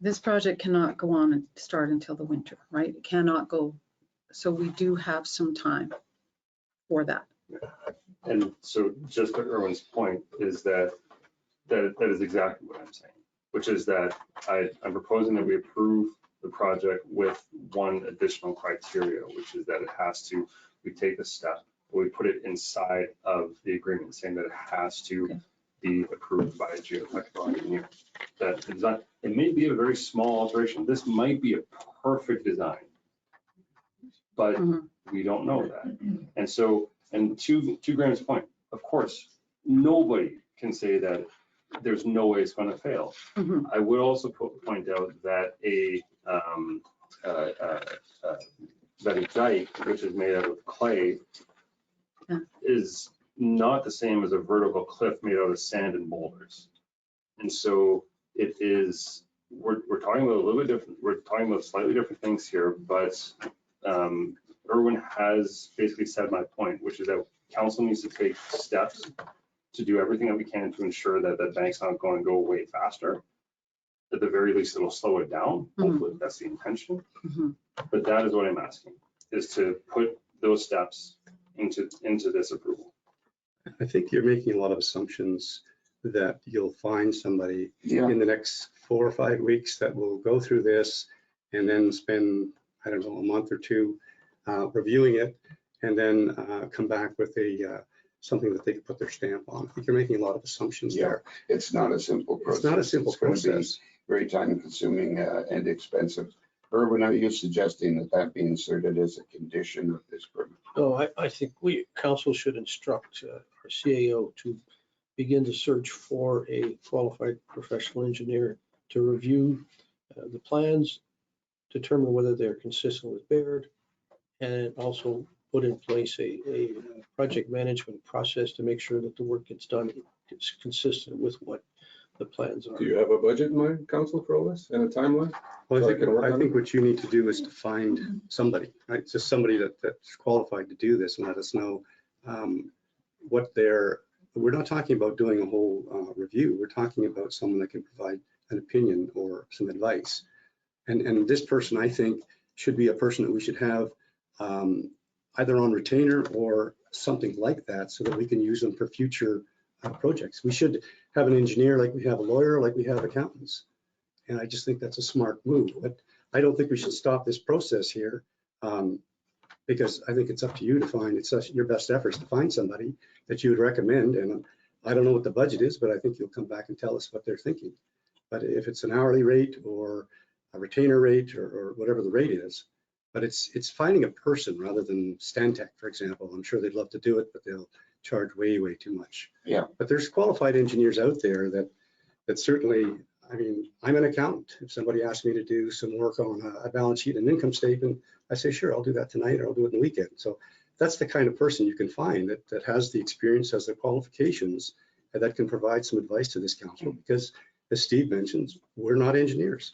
This project cannot go on and start until the winter, right? It cannot go, so we do have some time for that. And so just to Erwin's point is that is exactly what I'm saying, which is that I'm proposing that we approve the project with one additional criteria, which is that we take a step, we put it inside of the agreement saying that it has to be approved by a geotechnical engineer. That is not, it may be a very small alteration. This might be a perfect design, but we don't know that. And so, and to Graham's point, of course, nobody can say that there's no way it's going to fail. I would also point out that that a dike, which is made out of clay, is not the same as a vertical cliff made out of sand and boulders. And so it is, we're talking about a little bit different, we're talking about slightly different things here, but Erwin has basically said my point, which is that council needs to take steps to do everything that we can to ensure that the bank's not going to go away faster. At the very least, it'll slow it down. Hopefully that's the intention. But that is what I'm asking, is to put those steps into this approval. I think you're making a lot of assumptions that you'll find somebody in the next 4 or 5 weeks that will go through this and then spend, I don't know, a month or two reviewing it, and then come back with something that they can put their stamp on. I think you're making a lot of assumptions there. It's not a simple process. It's not a simple It's gonna be process. very time consuming and expensive. Erwin, are you suggesting that be inserted as a condition of this permit? No, I think council should instruct our CAO to begin to search for a qualified professional engineer to review the plans, determine whether they're consistent with Baird, and also put in place a project management process to make sure that the work gets done, it's consistent with what the plans are. Do you have a budget in mind, council, for all this and a timeline? Well, So I can work I on think it? what you need to do is to find somebody, right? Just somebody that's qualified to do this and let us know what we're not talking about doing a whole review. We're talking about someone that can provide an opinion or some advice. And this person, I think, should be a person that we should have either on retainer or something like that, so that we can use them for future projects. We should have an engineer like we have a lawyer, like we have accountants. And I just think that's a smart move. But I don't think we should stop this process here, because I think it's up to you to find, it's your best efforts to find somebody that you would recommend. And I don't know what the budget is, but I think you'll come back and tell us what they're thinking. But if it's an hourly rate or a retainer rate or whatever the rate is, but it's finding a person rather than Stantec, for example. I'm sure they'd love to do it, but they'll charge way, way too much. Yeah. But there's qualified engineers out there that certainly, I mean, I'm an accountant. If somebody asks me to do some work on a balance sheet and income statement, I say, sure, I'll do that tonight, or I'll do it in the weekend. So that's the kind of person you can find that has the experience, has the qualifications, and that can provide some advice to this council. Because as Steve mentions, we're not engineers,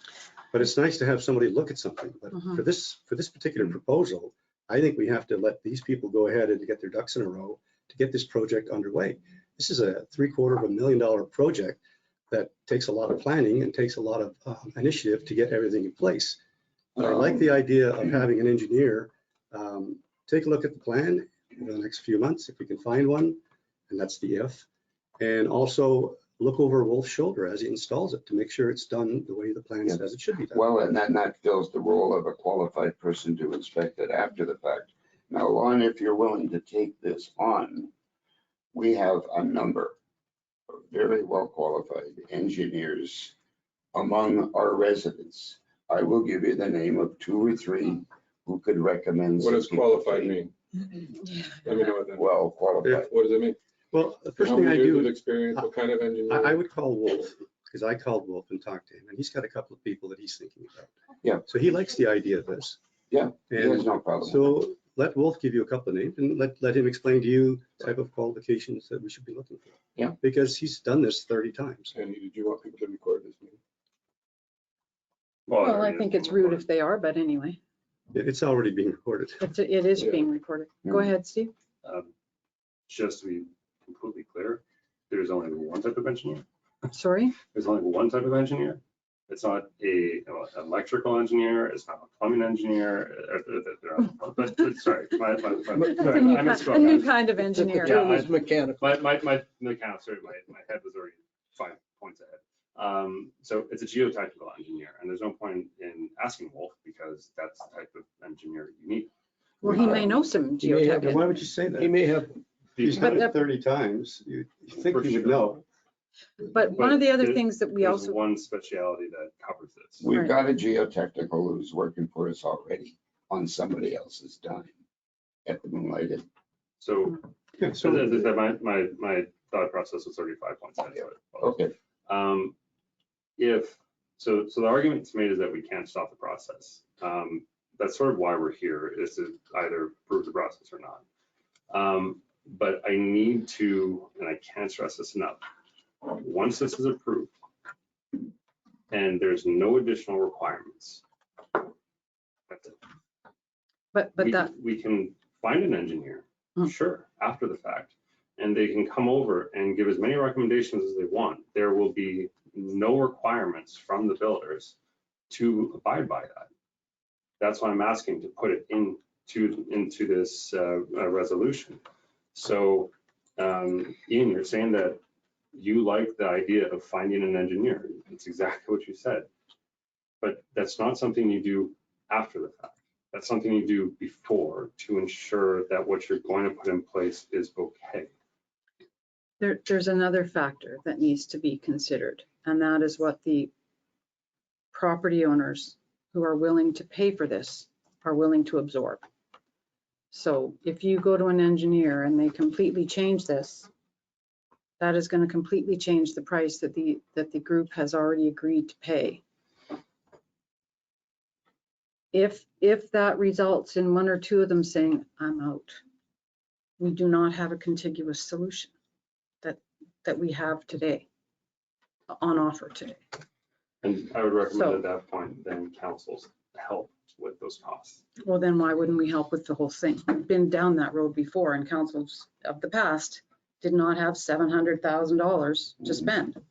but it's nice to have somebody look at something. But for this particular proposal, I think we have to let these people go ahead and get their ducks in a row to get this project underway. This is a $750,000 project that takes a lot of planning and takes a lot of initiative to get everything in place. But I like the idea of having an engineer take a look at the plan over the next few months, if we can find one, and that's the if, and also look over Wolf's shoulder as he installs it to make sure it's done the way the plan says it should be done. Well, and that fills the role of a qualified person to inspect it after the fact. Now, Lon, if you're willing to take this on, we have a number of very well qualified engineers among our residents. I will give you the name of 2 or 3 who could recommend. What does some people qualified to- mean? Let me know what that. Well qualified. What does it mean? Well, the How first thing I many years of do, experience, what kind of I engineer? would call Wolf, because I called Wolf and talked to him, and he's got a couple of people that he's thinking about. Yeah. So he likes the idea of this. Yeah, he has And no problem. so let Wolf give you a couple of names and let him explain to you the type of qualifications that we should be looking for. Yeah. Because he's done this 30 times. And did you want people to record this meeting? Well, I think it's rude if they are, but anyway, It's already being recorded. it is Yeah. being recorded. Go ahead, Steve. Just to be completely clear, there's only one type of engineer. Sorry? There's only one type of engineer. It's not an electrical engineer, it's not a plumbing engineer, but sorry, I misspoke. A new kind of engineer. Yeah, It's mechanical. My mechanical, sorry, my head was already 5 points ahead. So it's a geotechnical engineer, and there's no point in asking Wolf because that's the type of engineer you need. Well, he may know some He may have- And why geotech. would you say He that? may have, He's But done the- it 30 times. You think For you would sure. know. But one of the other there- things that we There's also, one specialty that covers this. We've Right. got a geotechnical who's working for us already on somebody else's dime at the Moonlight Inn. So Yeah, So so my thought process was 35 points ahead. Okay, So the argument that's made is that we can't stop the process. That's sort of why we're here, is to either prove the process or not. But I need to, and I can't stress this enough, once this is approved and there's no additional requirements, that's it. but that, We can find an engineer, Hmm. sure, after the fact, and they can come over and give as many recommendations as they want. There will be no requirements from the builders to abide by that. That's why I'm asking to put it into this resolution. So, Ian, you're saying that you like the idea of finding an engineer. That's exactly what you said. But that's not something you do after the fact. That's something you do before to ensure that what you're going to put in place is okay. there's another factor that needs to be considered, and that is what the property owners who are willing to pay for this are willing to absorb. So if you go to an engineer and they completely change this, that is going to completely change the price that the group has already agreed to pay. If that results in one or two of them saying, I'm out, we do not have a contiguous solution that we have today, on offer today. And I would recommend So- at that point, then council's help with those costs. Well, then why wouldn't we help with the whole thing? We've been down that road before, and councils of the past did not have $700,000 to spend.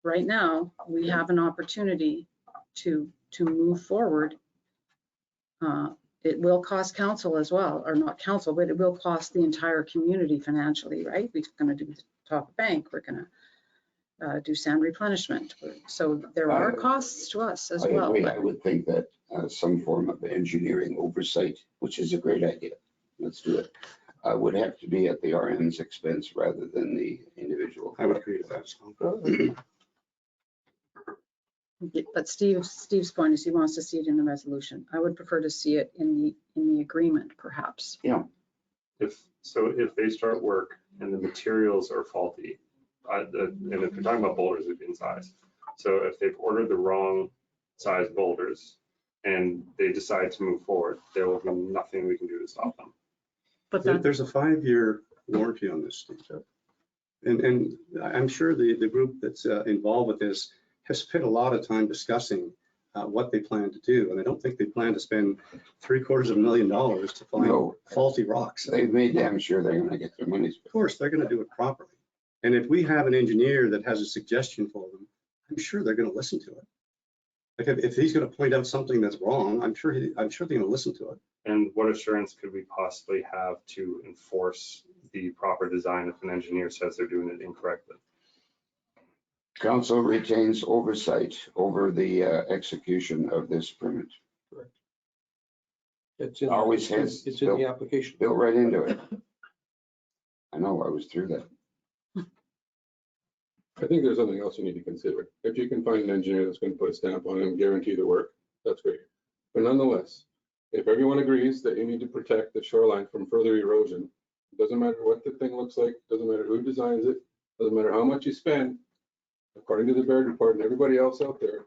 Right now, we have an opportunity to move forward. It will cost council as well, or not council, but it will cost the entire community financially, right? We're going to do the top of bank, we're going to do sand replenishment. So there are costs to us as I well. agree. I would think that some form of engineering oversight, which is a great idea, let's do it, would have to be at the RM's expense rather than the individual. I would agree with that. But Steve's point is he wants to see it in the resolution. I would prefer to see it in the agreement, perhaps. If they start work and the materials are faulty, and if you're talking about boulders, it'd be in size. So if they've ordered the wrong size boulders and they decide to move forward, there will be nothing we can do to stop them. But that, There's a 5-year warranty on this, Steve. And I'm sure the group that's involved with this has spent a lot of time discussing what they plan to do. And I don't think they plan to spend $750,000 to find No. faulty rocks. They've made damn sure they're gonna get their money's Of course, they're going to do it properly. And if we have an engineer that has a suggestion for them, I'm sure they're going to listen to it. Like if he's going to point out something that's wrong, I'm sure they're going to listen to it. And what assurance could we possibly have to enforce the proper design if an engineer says they're doing it incorrectly? Council retains oversight over the execution of this permit. it's in, Always has. it's in the application. Built right into it. I know, I was through that. I think there's something else you need to consider. If you can find an engineer that's going to put a stamp on it and guarantee the work, that's great. But nonetheless, if everyone agrees that you need to protect the shoreline from further erosion, Doesn't matter what the thing looks like, doesn't matter who designs it, doesn't matter how much you spend. According to the Baird report and everybody else out there,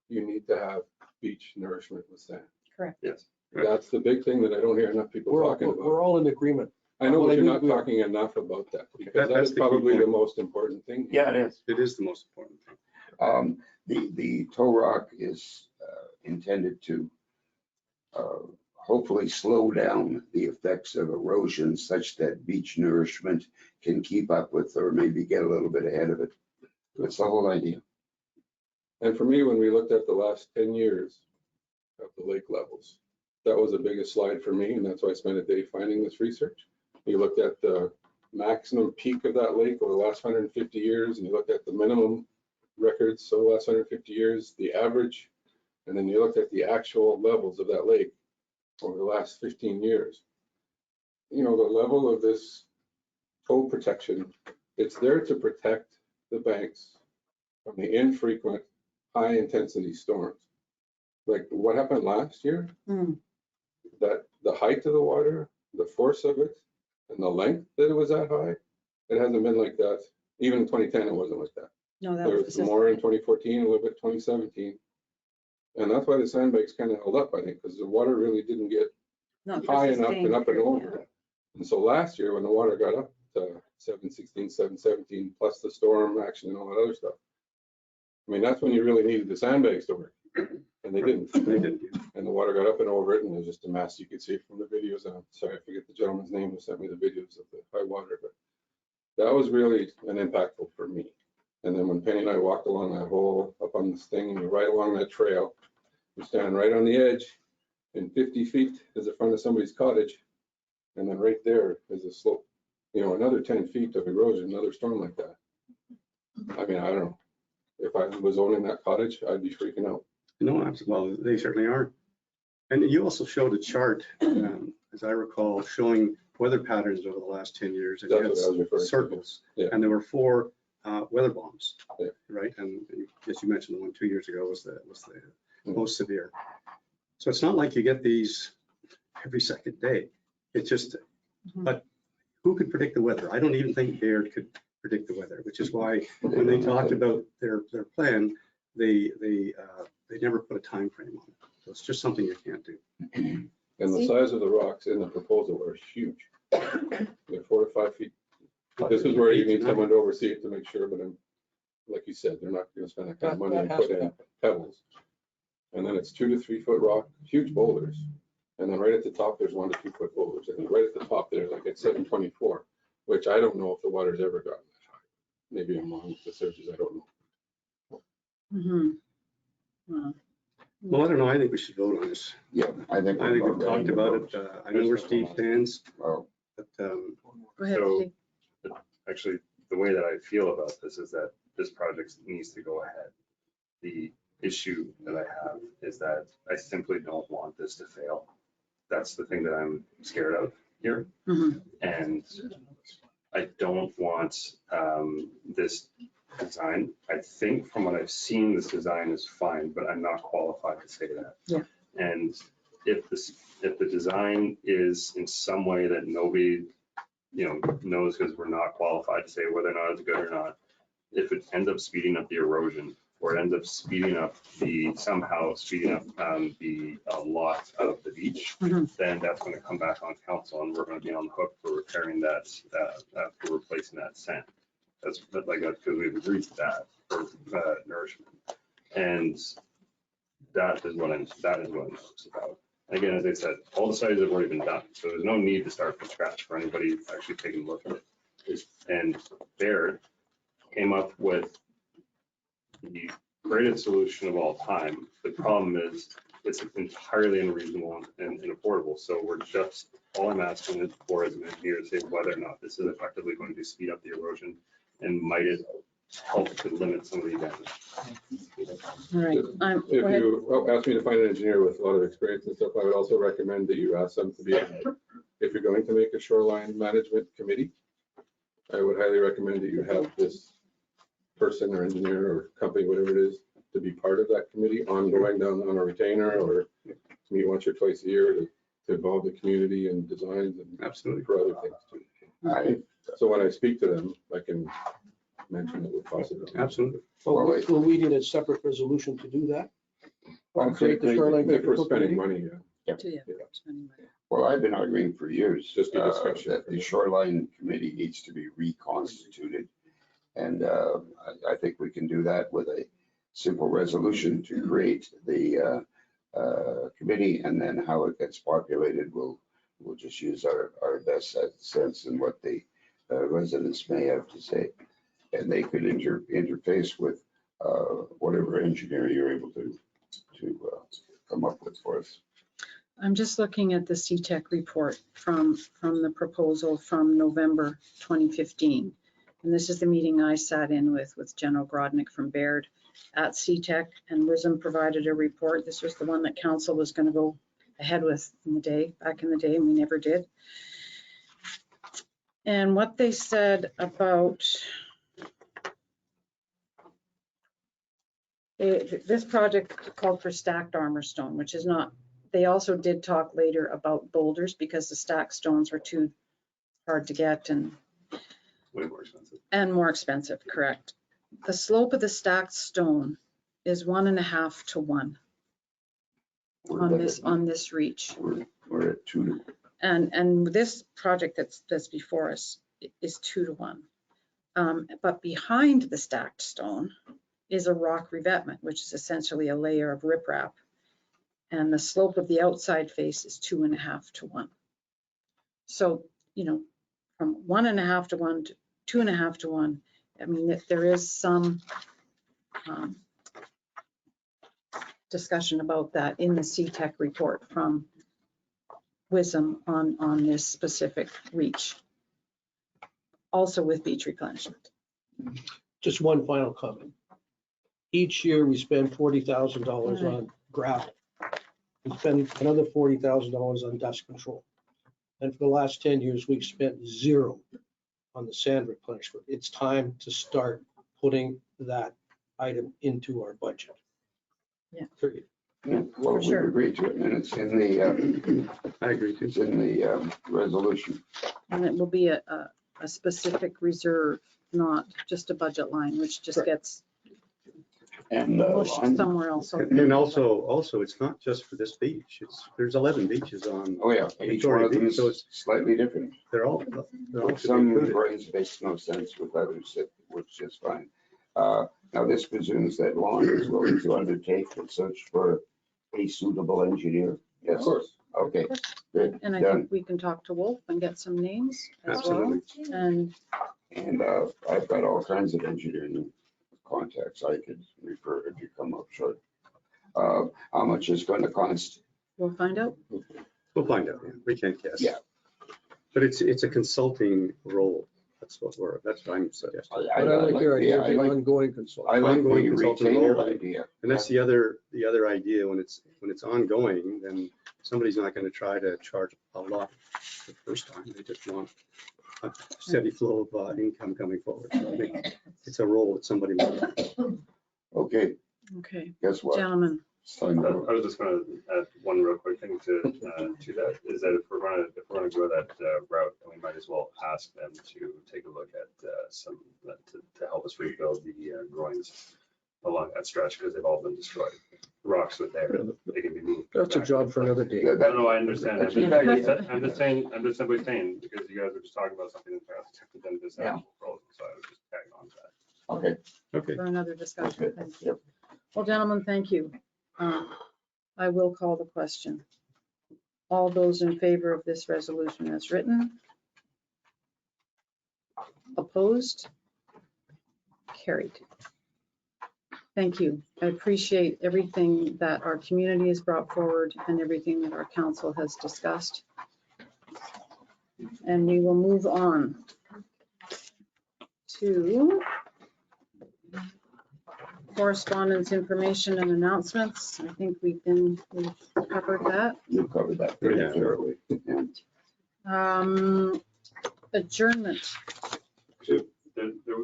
you need to have beach nourishment with sand. Correct. Yes. That's the big thing that I don't hear enough people talking about. We're all in agreement. I know, Well, but I you're think not we are. talking enough about that, because that That's is the key probably the point. most important thing. Yeah, it is. It is the most important thing. The tow rock is intended to hopefully slow down the effects of erosion such that beach nourishment can keep up with or maybe get a little bit ahead of it. That's the whole idea. And for me, when we looked at the last 10 years of the lake levels, that was the biggest slide for me, and that's why I spent a day finding this research. You looked at the maximum peak of that lake over the last 150 years, and you looked at the minimum records, so the last 150 years, the average, and then you looked at the actual levels of that lake over the last 15 years. You know, the level of this tow protection, it's there to protect the banks from the infrequent high-intensity storms. Like what happened last year, Mm. that the height of the water, the force of it, and the length that it was that high, it hasn't been like that. Even in 2010, it wasn't like that. No, that There was was the more in system. 2014, a little bit 2017. And that's why the sandbanks kind of held up, I think, because the water really didn't get Not for high enough sustained and up and period, over. And so last year, when the water got up to 716, 717, plus the storm action and all that other stuff, I mean, that's when you really needed the sandbags to work. And they didn't. They didn't. And the water got up and over it, and it was just a mess. You could see from the videos. I'm sorry, I forget the gentleman's name who sent me the videos of the high water, but that was really an impactful for me. And then when Penny and I walked along that hole up on this thing, and you're right along that trail, you stand right on the edge, and 50 feet is the front of somebody's cottage. And then right there is a slope, you know, another 10 feet of erosion, another storm like that. I mean, I don't know. If I was owning that cottage, I'd be freaking out. No, well, they certainly are. And you also showed a chart, as I recall, showing weather patterns over the last 10 years. And you That's what I was had referring to. circles, Yeah. and there were 4 weather bombs, Yeah. right? And as you mentioned, the one 2 years ago was the Mm. most severe. So it's not like you get these every second day. It's just, Mhm. but who could predict the weather? I don't even think Baird could predict the weather, which is why when they talked about their plan, they never put a time frame on it. So it's just something you can't do. And the See? size of the rocks in the proposal are huge. They're 4 to 5 feet. This is where you need someone to oversee it to make sure, but like you said, they're not going to spend that kind of money That and has put to in happen. pebbles. And then it's 2 to 3 foot rock, huge boulders. And then right at the top, there's 1 to 2 foot boulders. And right at the top there, like at 724, which I don't know if the water's ever gotten that high. Maybe I'm wrong with the searches, I don't know. Mhm. Wow. Well, I don't know. I think we should vote on this. Yeah, I think. I think we're we've about ready talked to about vote. it. I know where Steve stands, Well, but Go ahead, So- Steve. Actually, the way that I feel about this is that this project needs to go ahead. The issue that I have is that I simply don't want this to fail. That's the thing that I'm scared of here. Mhm. And I don't want this design. I think from what I've seen, this design is fine, but I'm not qualified to say that. Yeah. And if the design is in some way that nobody, knows, because we're not qualified to say whether or not it's good or not, if it ends up speeding up the erosion, or it ends up somehow speeding up a lot of the beach, Mhm. then that's going to come back on council, and we're going to be on the hook for repairing that, for replacing that sand. That's because we've agreed to that for nourishment, and that is what I'm nervous about. And again, as I said, all the studies have already been done, so there's no need to start from scratch for anybody actually taking a look at it. And Baird came up with the greatest solution of all time. The problem is it's entirely unreasonable and unaffordable. So all I'm asking for as an engineer to say whether or not this is effectively going to speed up the erosion, and might it help to limit some of the damage. All right. Go If ahead. you ask me to find an engineer with a lot of experience and stuff, I would also recommend that you ask them to be, if you're going to make a shoreline management committee, I would highly recommend that you have this person or engineer or company, whatever it is, to be part of that committee, ongoing down on a retainer, or meet once or twice a year to involve the community and designs and absolutely. for other things too. So when I speak to them, I can mention it with possibility. Absolutely. Well, Well, will we need a separate resolution to do that? Well, Create the shoreline If we're technical spending committee? money, yeah. Well, I've been arguing for years Just a discussion. that the shoreline committee needs to be reconstituted. And I think we can do that with a simple resolution to create the committee, and then how it gets populated, we'll just use our best sense in what the residents may have to say. And they could interface with whatever engineer you're able to come up with for us. I'm just looking at the CTEC report from the proposal from November 2015. And this is the meeting I sat in with General Grodnick from Baird at CTEC, and WISM provided a report. This was the one that council was going to go ahead with back in the day, and we never did. And what they said about this project called for stacked armor stone, which is not, they also did talk later about boulders because the stacked stones were too hard to get and Way more expensive. and more expensive, correct. The slope of the stacked stone is 1.5 to 1 on this reach. We're at 2 to 1. And this project that's before us is 2 to 1. But behind the stacked stone is a rock revetment, which is essentially a layer of riprap. And the slope of the outside face is 2.5 to 1. So, you know, from 1.5 to 1 to 2.5 to 1, I mean, there is some discussion about that in the CTEC report from WISM on this specific reach, also with beach replenishment. Just one final comment. Each year we spend $40,000 on gravel. We spend another $40,000 on dust control. And for the last 10 years, we've spent zero on the sand replenishment. It's time to start putting that item into our budget. Yeah. Period. Yeah, well, we've Sure. agreed to it, and it's in the, I agree too. it's in the resolution. And it will be a specific reserve, not just a budget line, which just Right. gets And pushed somewhere else. And also, it's not just for this beach. There's 11 beaches on, oh yeah, each one of them is So it's- slightly different. they're all should be Some included. grades makes no sense with others, which is fine. Now, this presumes that Lon is willing to undertake the search for a suitable engineer. Yes. Of course. Okay, good, And I done. think we can talk to Wolf and get some names as well. Absolutely. And And I've got all kinds of engineering contacts I could refer if you come up short. How much is going to cost? we'll find out. We'll find out. Yeah. We can't guess. Yeah. But it's a consulting role. That's what I'm suggesting. But I like your idea of the I ongoing consultant. like the ongoing consulting retainer role. idea. And that's the other idea. When it's ongoing, then somebody's not going to try to charge a lot the first time. They just want a steady flow of income coming forward. So I think it's a role that somebody will. Okay, Okay, guess what? gentlemen. It's time to- I was just gonna add one real quick thing to that, is that if we're gonna go that route, we might as well ask them to take a look at some, to help us rebuild the groins along that stretch, because they've all been destroyed. Rocks are there, they can be moved. That's a job for another day. Yeah, that- No, I understand. That's I'm exactly- I'm just simply saying, because you guys were just talking about something in the past, then this Yeah. actual proposal, so I was just tagging on to that. Okay, Okay. For another discussion. Okay. Thank you. Well, gentlemen, thank you. I will call the question. All those in favor of this resolution as written? Opposed? Carried. Thank you. I appreciate everything that our community has brought forward and everything that our council has discussed. And we will move on to correspondence, information, and announcements. I think we've covered that. you covered that pretty Yeah. thoroughly. Yeah. Adjournment.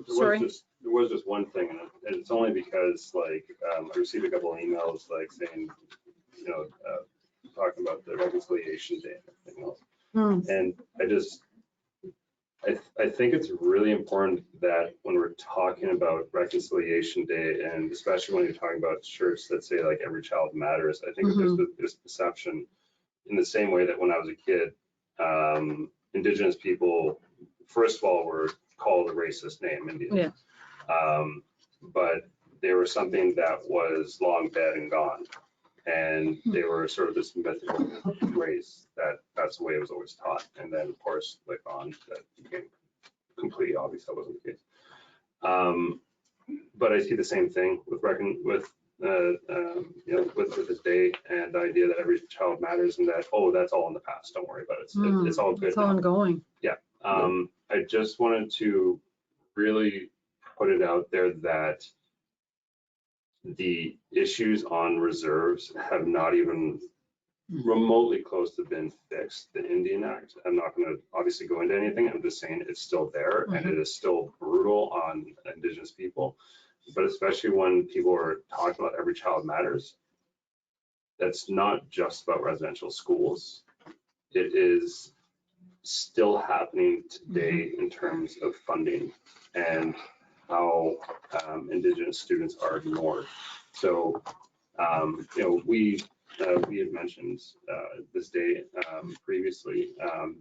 Sorry. There was just one thing, and it's only because like, I received a couple of emails like saying, talking about the reconciliation day and everything else. Hmm. And I think it's really important that when we're talking about Reconciliation Day, and especially when you're talking about shirts that say like every child matters, I think there's perception in the same way that when I was a kid, Indigenous people, first of all, were called a racist name, Indian. Yeah. But they were something that was long dead and gone. And they were sort of this mythical race that's the way it was always taught. And then of course, later on, that became completely obvious that wasn't the case. But I see the same thing with with this day and the idea that every child matters and that, oh, that's all in the past. Don't worry about it. It's all good It's now. ongoing. I just wanted to really put it out there that the issues on reserves have not even remotely close to been fixed. The Indian Act, I'm not going to obviously go into anything. I'm just saying it's still there and it is still brutal on Indigenous people. But especially when people are talking about every child matters, that's not just about residential schools. It is still happening today in terms of funding and how Indigenous students are ignored. So, we had mentioned this day previously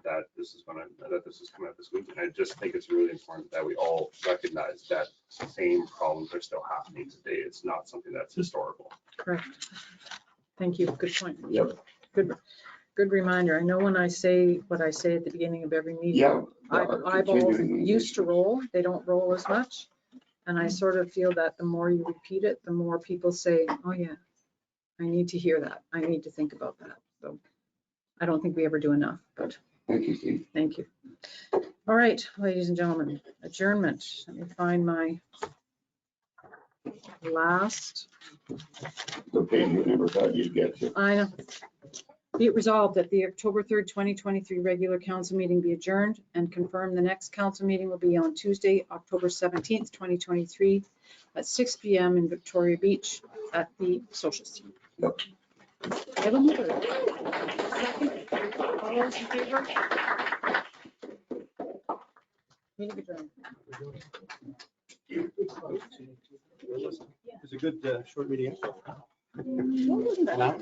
that this is coming out this week, and I just think it's really important that we all recognize that same problems are still happening today. It's not something that's historical. Correct. Thank you. Good point. Yep. Good reminder. I know when I say what I say at the beginning of every meeting, Yeah. eyeballs used to roll. They don't roll as much. And I sort of feel that the more you repeat it, the more people say, oh yeah, I need to hear that. I need to think about that. So I don't think we ever do enough, but Thank you, Steve. thank you. All right, ladies and gentlemen, adjournment. Let me find my last. The page you never thought you'd get to. I know. Be it resolved that the October 3rd, 2023 regular council meeting be adjourned and confirm the next council meeting will be on Tuesday, October 17th, 2023 at 6 p.m. in Victoria Beach at the Social Team. Yep. Have a mover. Second. All those in favor? Meeting adjourned. It's a good short meeting. What was that? An hour.